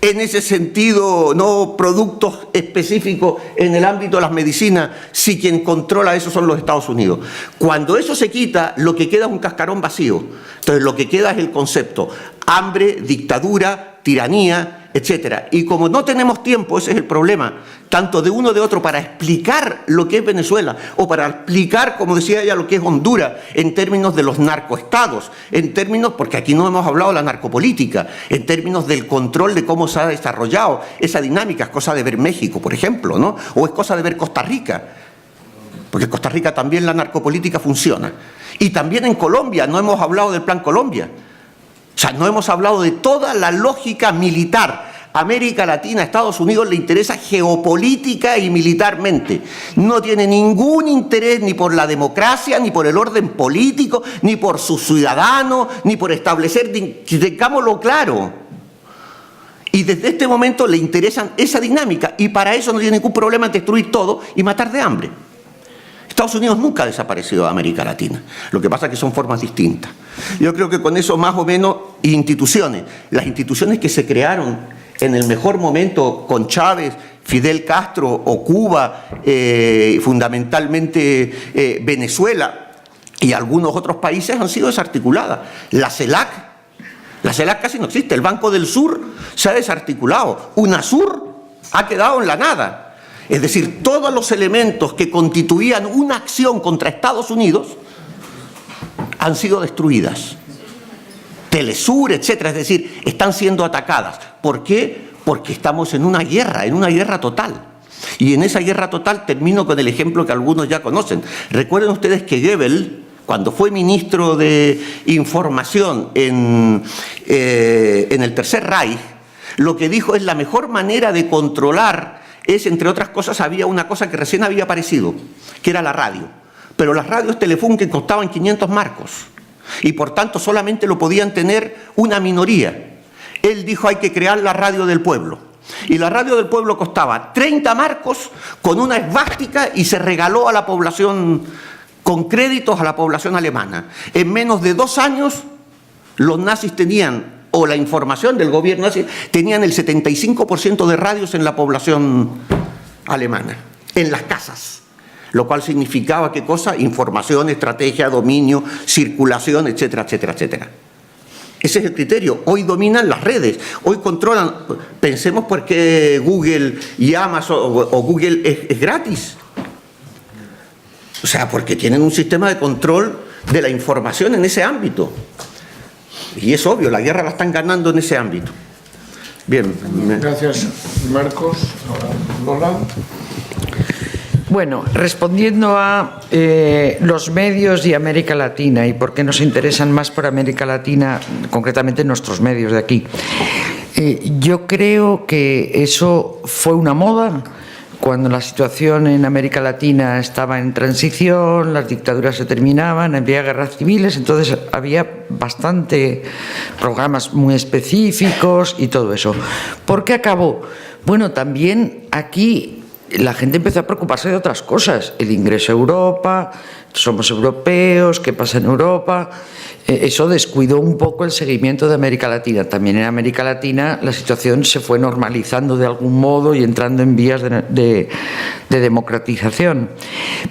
en ese sentido no productos específicos en el ámbito de las medicinas si quien controla eso son los Estados Unidos? Cuando eso se quita, lo que queda es un cascarón vacío. Entonces lo que queda es el concepto hambre, dictadura, tiranía, etcétera. Y como no tenemos tiempo, ese es el problema, tanto de uno de otro, para explicar lo que es Venezuela o para explicar, como decía ella, lo que es Honduras en términos de los narcoestados, en términos, porque aquí no hemos hablado de la narcopolítica, en términos del control de cómo se ha desarrollado esa dinámica. Es cosa de ver México, por ejemplo, ¿no? O es cosa de ver Costa Rica, porque en Costa Rica también la narcopolítica funciona. Y también en Colombia, no hemos hablado del Plan Colombia. O sea, no hemos hablado de toda la lógica militar. América Latina, a Estados Unidos le interesa geopolítica y militarmente. No tiene ningún interés ni por la democracia, ni por el orden político, ni por sus ciudadanos, ni por establecer, tengámoslo claro. Y desde este momento le interesan esa dinámica, y para eso no tiene ningún problema en destruir todo y matar de hambre. Estados Unidos nunca ha desaparecido de América Latina. Lo que pasa es que son formas distintas. Yo creo que con eso más o menos instituciones, las instituciones que se crearon en el mejor momento con Chávez, Fidel Castro o Cuba, fundamentalmente Venezuela y algunos otros países han sido desarticuladas. La CELAC casi no existe. El Banco del Sur se ha desarticulado. UNASUR ha quedado en la nada. Es decir, todos los elementos que constituían una acción contra Estados Unidos han sido destruidas. Telesur, etcétera, es decir, están siendo atacadas. ¿Por qué? Porque estamos en una guerra total. Y en esa guerra total termino con el ejemplo que algunos ya conocen. Recuerden ustedes que Goebbels, cuando fue ministro de Información en el Tercer Reich, lo que dijo es la mejor manera de controlar es, entre otras cosas, había una cosa que recién había aparecido, que era la radio. Pero las radios Telefunken costaban 500 marcos y por tanto solamente lo podían tener una minoría. Él dijo, hay que crear la radio del pueblo. Y la radio del pueblo costaba 30 marcos con una esvástica y se regaló a la población, con créditos a la población alemana. En menos de 2 años los nazis tenían, o la información del gobierno nazi, tenían el 75% de radios en la población alemana, en las casas. Lo cual significaba, ¿qué cosa? Información, estrategia, dominio, circulación, etcétera, etcétera, etcétera. Ese es el criterio. Hoy dominan las redes, hoy controlan. Pensemos por qué Google y Amazon o Google es gratis. O sea, porque tienen un sistema de control de la información en ese ámbito. Y es obvio, la guerra la están ganando en ese ámbito. Bien. Gracias, Marcos. Lola. Bueno, respondiendo a los medios y América Latina y por qué nos interesan más por América Latina, concretamente nuestros medios de aquí. Yo creo que eso fue una moda cuando la situación en América Latina estaba en transición, las dictaduras se terminaban, había guerras civiles, entonces había bastante programas muy específicos y todo eso. ¿Por qué acabó? Bueno, también aquí la gente empezó a preocuparse de otras cosas, el ingreso a Europa, somos europeos, ¿qué pasa en Europa? Eso descuidó un poco el seguimiento de América Latina. También en América Latina la situación se fue normalizando de algún modo y entrando en vías de democratización.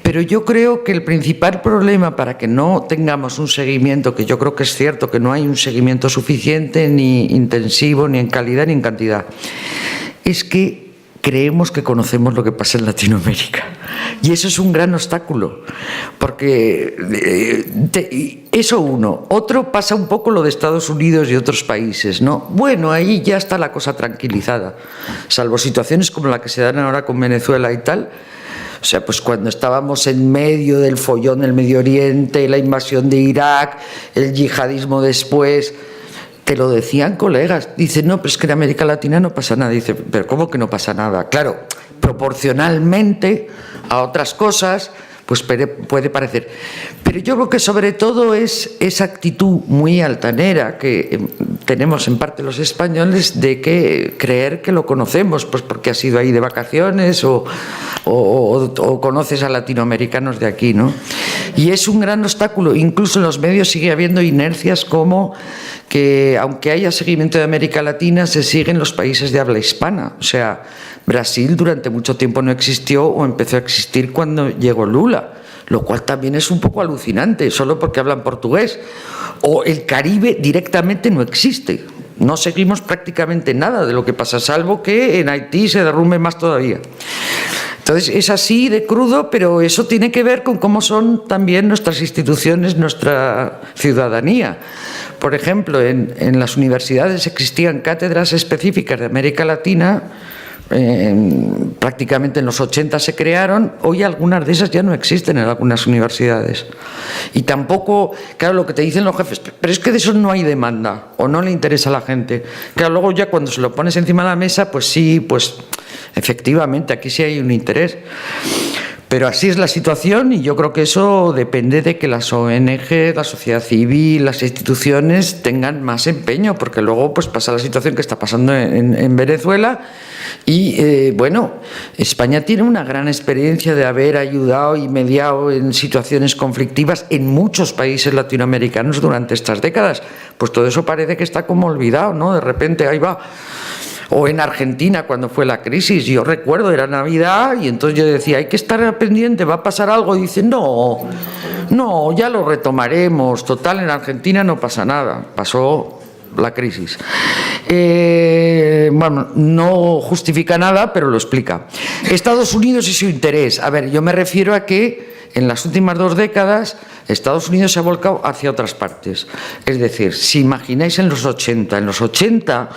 Pero yo creo que el principal problema para que no tengamos un seguimiento, que yo creo que es cierto que no hay un seguimiento suficiente, ni intensivo, ni en calidad ni en cantidad, es que creemos que conocemos lo que pasa en Latinoamérica. Y eso es un gran obstáculo, porque eso uno. Otro pasa un poco lo de Estados Unidos y otros países, ¿no? Bueno, ahí ya está la cosa tranquilizada, salvo situaciones como la que se dan ahora con Venezuela y tal. O sea, pues cuando estábamos en medio del follón del Medio Oriente, la invasión de Irak, el yihadismo después, te lo decían colegas. Dicen, no, pero es que en América Latina no pasa nada. Dice, pero ¿cómo que no pasa nada? Claro, proporcionalmente a otras cosas, pues puede parecer. Pero yo creo que sobre todo es esa actitud muy altanera que tenemos en parte los españoles de que creer que lo conocemos, pues porque has ido ahí de vacaciones o conoces a latinoamericanos de aquí, ¿no? Y es un gran obstáculo. Incluso en los medios sigue habiendo inercias como que, aunque haya seguimiento de América Latina, se siguen los países de habla hispana. O sea, Brasil durante mucho tiempo no existió o empezó a existir cuando llegó Lula, lo cual también es un poco alucinante, solo porque hablan portugués. O el Caribe directamente no existe. No seguimos prácticamente nada de lo que pasa, salvo que en Haití se derrumbe más todavía. Entonces es así de crudo, pero eso tiene que ver con cómo son también nuestras instituciones, nuestra ciudadanía. Por ejemplo, en las universidades existían cátedras específicas de América Latina, prácticamente en los 80 se crearon, hoy algunas de esas ya no existen en algunas universidades. Y tampoco, claro, lo que te dicen los jefes, pero es que de eso no hay demanda, o no le interesa a la gente. Claro, luego ya cuando se lo pones encima de la mesa, pues sí, pues efectivamente, aquí sí hay un interés. Pero así es la situación y yo creo que eso depende de que las ONG, la sociedad civil, las instituciones tengan más empeño, porque luego pues pasa la situación que está pasando en Venezuela y bueno, España tiene una gran experiencia de haber ayudado y mediado en situaciones conflictivas en muchos países latinoamericanos durante estas décadas. Pues todo eso parece que está como olvidado, ¿no? De repente ahí va. O en Argentina cuando fue la crisis, yo recuerdo, era Navidad y entonces yo decía, hay que estar pendiente, va a pasar algo, y dicen, no, ya lo retomaremos, total, en Argentina no pasa nada, pasó la crisis. Bueno, no justifica nada, pero lo explica. Estados Unidos y su interés. A ver, yo me refiero a que en las últimas 2 décadas Estados Unidos se ha volcado hacia otras partes. Es decir, si imagináis en los 80,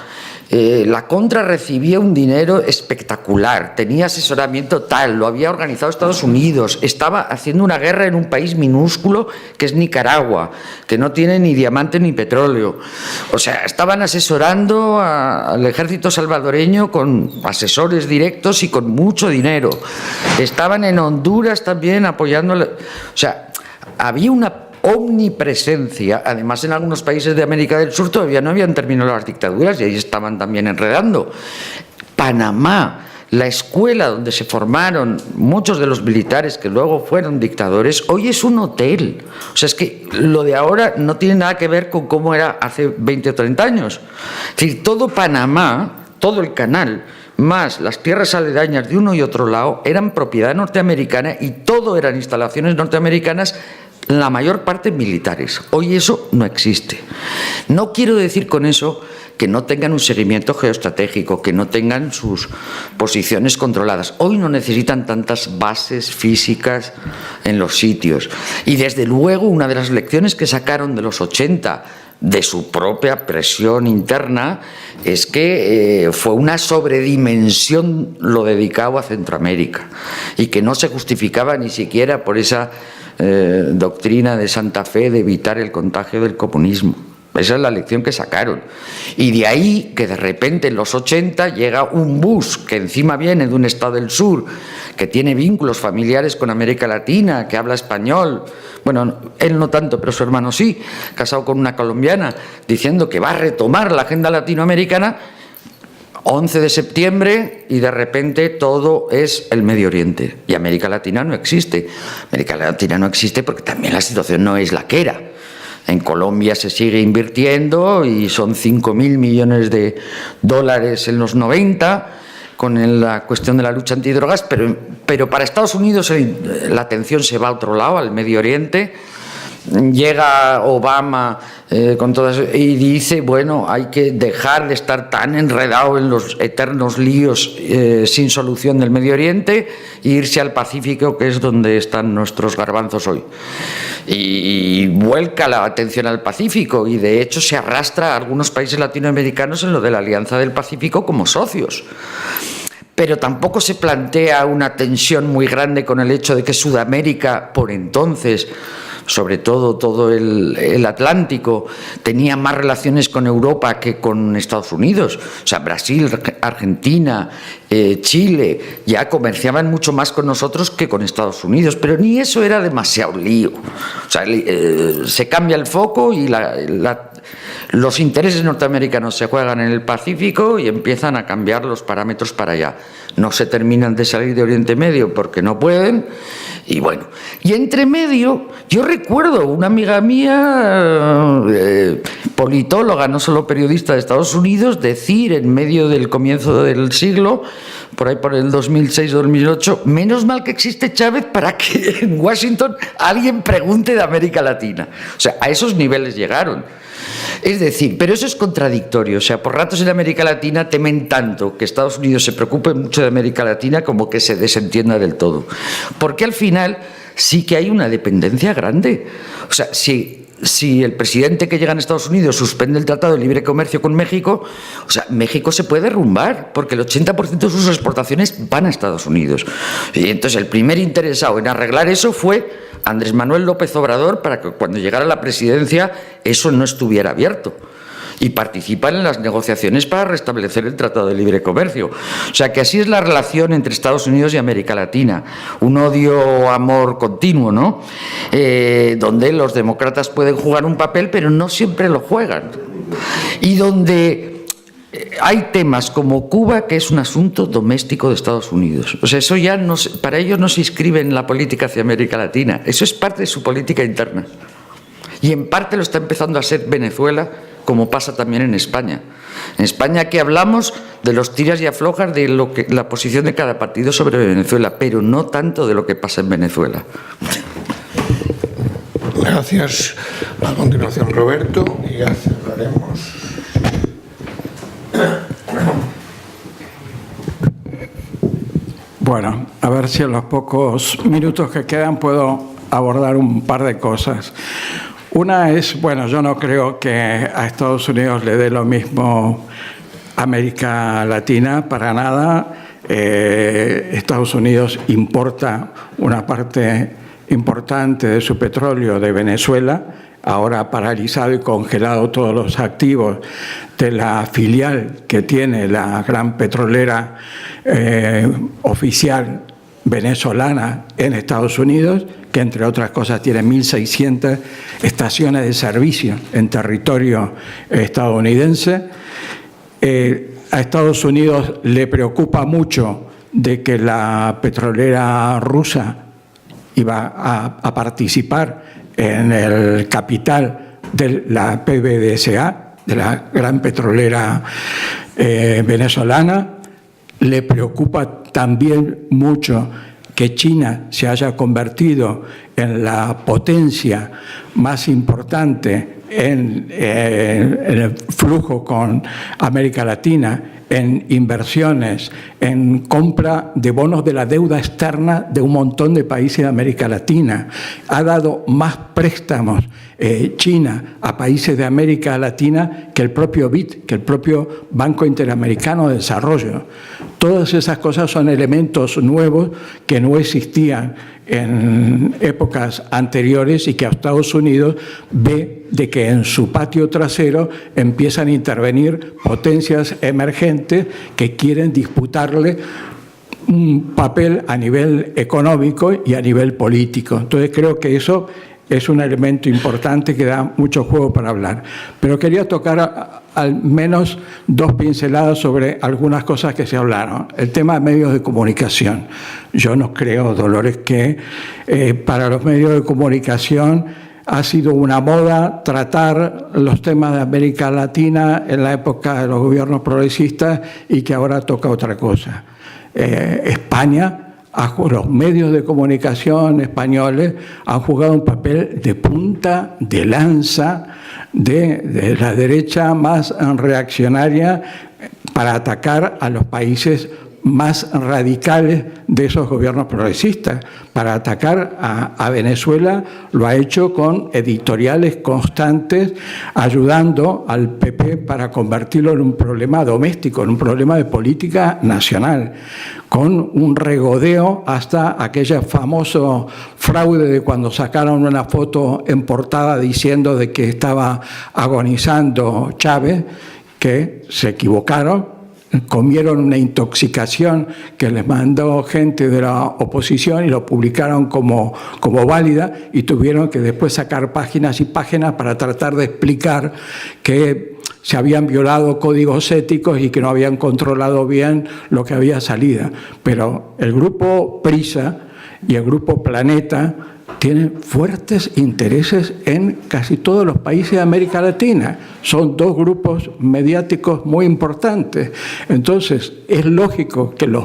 la Contra recibía un dinero espectacular, tenía asesoramiento tal, lo había organizado Estados Unidos, estaba haciendo una guerra en un país minúsculo que es Nicaragua, que no tiene ni diamante ni petróleo. O sea, estaban asesorando al ejército salvadoreño con asesores directos y con mucho dinero. Estaban en Honduras también apoyándole. O sea, había una omnipresencia. Además, en algunos países de América del Sur todavía no habían terminado las dictaduras y ahí estaban también enredando. Panamá, la escuela donde se formaron muchos de los militares que luego fueron dictadores, hoy es un hotel. O sea, es que lo de ahora no tiene nada que ver con cómo era hace 20 o 30 años. Es decir, todo Panamá, todo el canal, más las tierras aledañas de uno y otro lado, eran propiedad norteamericana y todo eran instalaciones norteamericanas, la mayor parte militares. Hoy eso no existe. No quiero decir con eso que no tengan un seguimiento geoestratégico, que no tengan sus posiciones controladas. Hoy no necesitan tantas bases físicas en los sitios. Y desde luego una de las lecciones que sacaron de los 80 de su propia presión interna es que fue una sobredimensión lo dedicado a Centroamérica y que no se justificaba ni siquiera por esa doctrina de Santa Fe de evitar el contagio del comunismo. Esa es la lección que sacaron. Y de ahí que de repente en los 80 llega un Bush que encima viene de un estado del sur, que tiene vínculos familiares con América Latina, que habla español. Bueno, él no tanto, pero su hermano sí, casado con una colombiana, diciendo que va a retomar la agenda latinoamericana. 11 de septiembre y de repente todo es el Medio Oriente. Y América Latina no existe. América Latina no existe porque también la situación no es la que era. En Colombia se sigue invirtiendo y son 5.000 millones de dólares en los 90 con la cuestión de la lucha antidrogas, pero para Estados Unidos la atención se va a otro lado, al Medio Oriente. Llega Obama con todas y dice, bueno, hay que dejar de estar tan enredado en los eternos líos sin solución del Medio Oriente e irse al Pacífico, que es donde están nuestros garbanzos hoy. Y vuelca la atención al Pacífico y de hecho se arrastra a algunos países latinoamericanos en lo de la Alianza del Pacífico como socios. pero tampoco se plantea una tensión muy grande con el hecho de que Sudamérica, por entonces, sobre todo el Atlántico, tenía más relaciones con Europa que con Estados Unidos. O sea, Brasil, Argentina, Chile, ya comerciaban mucho más con nosotros que con Estados Unidos, pero ni eso era demasiado lío. O sea, se cambia el foco y los intereses norteamericanos se juegan en el Pacífico y empiezan a cambiar los parámetros para allá. No se terminan de salir de Oriente Medio porque no pueden. Y bueno, y entre medio, yo recuerdo una amiga mía, politóloga, no solo periodista de Estados Unidos, decir en medio del comienzo del siglo, por ahí por el 2006-2008, menos mal que existe Chávez para que en Washington alguien pregunte de América Latina. O sea, a esos niveles llegaron. Es decir, pero eso es contradictorio. O sea, por ratos en América Latina temen tanto que Estados Unidos se preocupe mucho de América Latina como que se desentienda del todo. Porque al final sí que hay una dependencia grande. O sea, si el presidente que llega en Estados Unidos suspende el Tratado de Libre Comercio con México, o sea, México se puede derrumbar porque el 80% de sus exportaciones van a Estados Unidos. Y entonces el primer interesado en arreglar eso fue Andrés Manuel López Obrador, para que cuando llegara a la presidencia eso no estuviera abierto, y participar en las negociaciones para restablecer el Tratado de Libre Comercio. O sea que así es la relación entre Estados Unidos y América Latina, un odio-amor continuo, ¿no? Donde los demócratas pueden jugar un papel, pero no siempre lo juegan, y donde hay temas como Cuba, que es un asunto doméstico de Estados Unidos. O sea, eso ya no, para ellos no se inscribe en la política hacia América Latina. Eso es parte de su política interna. Y en parte lo está empezando a ser Venezuela, como pasa también en España. En España aquí hablamos de los tiras y aflojas de la posición de cada partido sobre Venezuela, pero no tanto de lo que pasa en Venezuela. Gracias. A continuación, Roberto, y ya cerraremos. Bueno, a ver si en los pocos minutos que quedan puedo abordar un par de cosas. Una es, bueno, yo no creo que a Estados Unidos le dé lo mismo América Latina, para nada. Estados Unidos importa una parte importante de su petróleo de Venezuela. Ahora ha paralizado y congelado todos los activos de la filial que tiene la gran petrolera oficial venezolana en Estados Unidos, que entre otras cosas tiene 1.600 estaciones de servicio en territorio estadounidense. A Estados Unidos le preocupa mucho de que la petrolera rusa iba a participar en el capital de la PDVSA, de la gran petrolera venezolana. Le preocupa también mucho que China se haya convertido en la potencia más importante en el flujo con América Latina, en inversiones, en compra de bonos de la deuda externa de un montón de países de América Latina. Ha dado más préstamos China a países de América Latina que el propio BID, que el propio Banco Interamericano de Desarrollo. Todas esas cosas son elementos nuevos que no existían en épocas anteriores y que a Estados Unidos ve de que en su patio trasero empiezan a intervenir potencias emergentes que quieren disputarle un papel a nivel económico y a nivel político. Entonces creo que eso es un elemento importante que da mucho juego para hablar. Pero quería tocar al menos dos pinceladas sobre algunas cosas que se hablaron. El tema de medios de comunicación. Yo no creo, Dolores, que para los medios de comunicación ha sido una moda tratar los temas de América Latina en la época de los gobiernos progresistas y que ahora toca otra cosa. España, los medios de comunicación españoles han jugado un papel de punta de lanza de la derecha más reaccionaria para atacar a los países más radicales de esos gobiernos progresistas. Para atacar a Venezuela lo ha hecho con editoriales constantes, ayudando al PP para convertirlo en un problema doméstico, en un problema de política nacional, con un regodeo hasta aquel famoso fraude de cuando sacaron una foto en portada diciendo de que estaba agonizando Chávez, que se equivocaron, comieron una intoxicación que les mandó gente de la oposición y lo publicaron como válida, y tuvieron que después sacar páginas y páginas para tratar de explicar que se habían violado códigos éticos y que no habían controlado bien lo que había salido. Pero el grupo Prisa y el grupo Planeta tienen fuertes intereses en casi todos los países de América Latina. Son dos grupos mediáticos muy importantes. Entonces, es lógico que los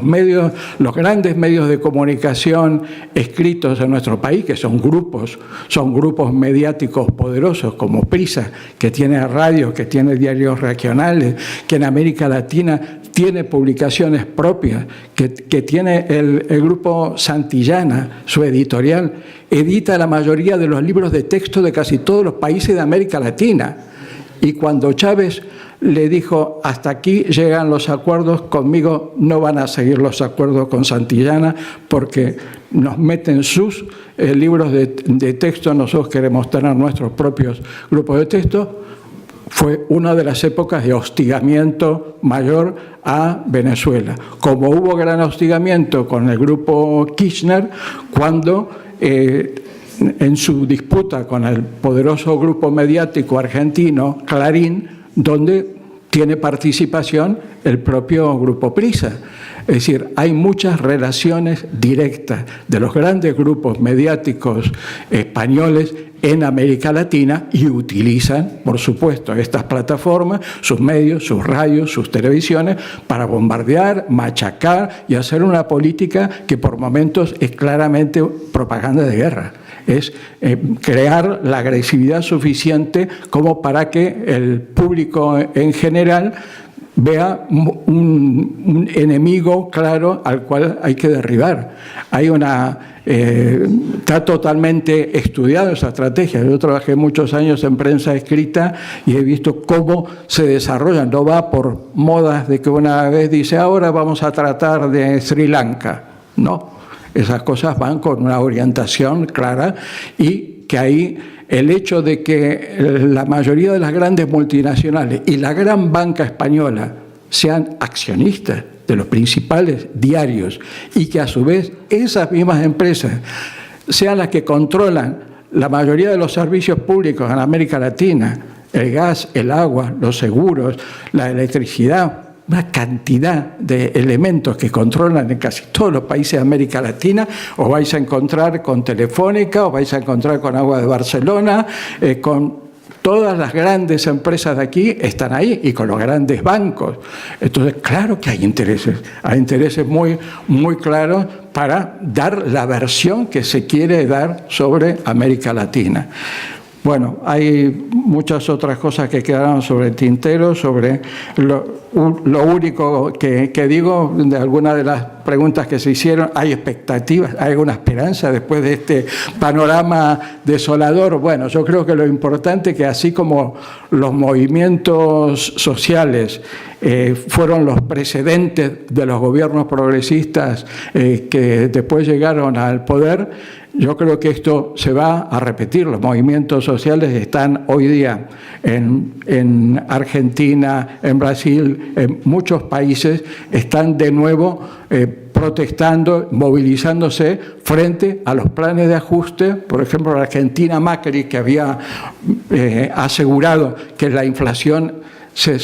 grandes medios de comunicación escritos en nuestro país, que son grupos mediáticos poderosos como Prisa, que tiene radio, que tiene diarios regionales, que en América Latina tiene publicaciones propias, que tiene el grupo Santillana, su editorial, edita la mayoría de los libros de texto de casi todos los países de América Latina. Y cuando Chávez le dijo, hasta aquí llegan los acuerdos, conmigo no van a seguir los acuerdos con Santillana porque nos meten sus libros de texto, nosotros queremos tener nuestros propios grupos de texto, fue una de las épocas de hostigamiento mayor a Venezuela. Como hubo gran hostigamiento con el grupo Kirchner, cuando en su disputa con el poderoso grupo mediático argentino, Clarín, donde tiene participación el propio grupo Prisa. Es decir, hay muchas relaciones directas de los grandes grupos mediáticos españoles en América Latina y utilizan, por supuesto, estas plataformas, sus medios, sus radios, sus televisiones, para bombardear, machacar y hacer una política que por momentos es claramente propaganda de guerra. Es crear la agresividad suficiente como para que el público en general vea un enemigo claro al cual hay que derribar. Está totalmente estudiada esa estrategia. Yo trabajé muchos años en prensa escrita y he visto cómo se desarrollan. No va por modas de que una vez dice, ahora vamos a tratar de Sri Lanka. No, esas cosas van con una orientación clara, y que ahí el hecho de que la mayoría de las grandes multinacionales y la gran banca española sean accionistas de los principales diarios y que a su vez esas mismas empresas sean las que controlan la mayoría de los servicios públicos en América Latina, el gas, el agua, los seguros, la electricidad, una cantidad de elementos que controlan en casi todos los países de América Latina, os vais a encontrar con Telefónica, os vais a encontrar con Agua de Barcelona, con todas las grandes empresas de aquí están ahí, y con los grandes bancos. Entonces, claro que hay intereses muy, muy claros para dar la versión que se quiere dar sobre América Latina. Bueno, hay muchas otras cosas que quedaron sobre el tintero, sobre lo único que digo, de algunas de las preguntas que se hicieron, hay expectativas, hay alguna esperanza después de este panorama desolador. Bueno, yo creo que lo importante es que así como los movimientos sociales fueron los precedentes de los gobiernos progresistas que después llegaron al poder, yo creo que esto se va a repetir. Los movimientos sociales están hoy día en Argentina, en Brasil, en muchos países, están de nuevo protestando, movilizándose frente a los planes de ajuste. Por ejemplo, la Argentina Macri, que había asegurado que la inflación se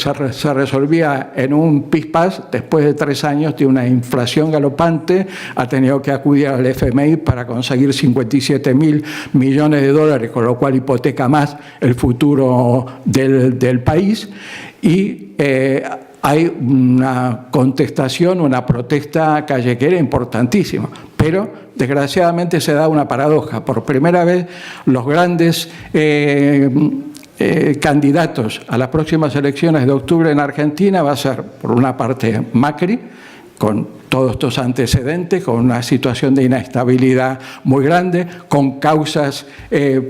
resolvía en un pispás, después de 3 años de una inflación galopante, ha tenido que acudir al FMI para conseguir 57.000 millones de dólares, con lo cual hipoteca más el futuro del país. Y hay una contestación, una protesta callejera importantísima. Pero, desgraciadamente, se da una paradoja. Por primera vez, los grandes candidatos a las próximas elecciones de octubre en Argentina va a ser, por una parte, Macri, con todos estos antecedentes, con una situación de inestabilidad muy grande, con causas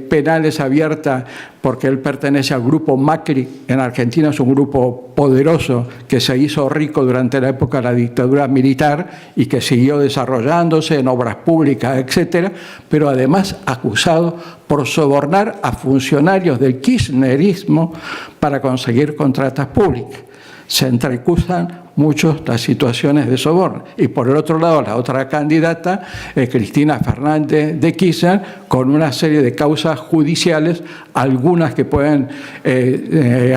penales abiertas, porque él pertenece al grupo Macri en Argentina, es un grupo poderoso que se hizo rico durante la época de la dictadura militar y que siguió desarrollándose en obras públicas, etcétera, pero además acusado por sobornar a funcionarios del kirchnerismo para conseguir contratas públicas. Se entrecusan muchos las situaciones de soborno. Y por el otro lado, la otra candidata, Cristina Fernández de Kirchner, con una serie de causas judiciales, algunas que pueden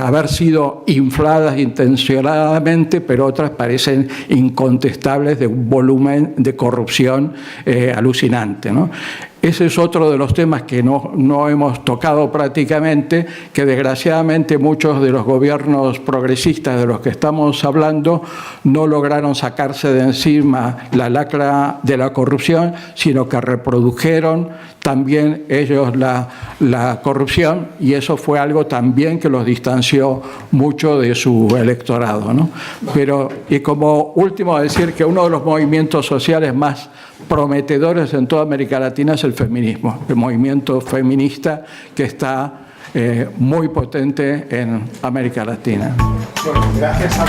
haber sido infladas intencionadamente, pero otras parecen incontestables, de un volumen de corrupción alucinante, ¿no? Ese es otro de los temas que no hemos tocado prácticamente, que desgraciadamente muchos de los gobiernos progresistas de los que estamos hablando no lograron sacarse de encima la lacra de la corrupción, sino que reprodujeron también ellos la corrupción, y eso fue algo también que los distanció mucho de su electorado, ¿no? Pero, y como último, decir que uno de los movimientos sociales más prometedores en toda América Latina es el feminismo, el movimiento feminista que está muy potente en América Latina. Bueno, gracias a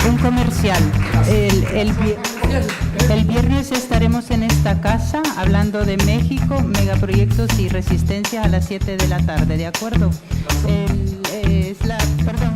Un comercial. El viernes estaremos en esta casa hablando de México, megaproyectos y resistencia a las 7 de la tarde, ¿de acuerdo? Perdón.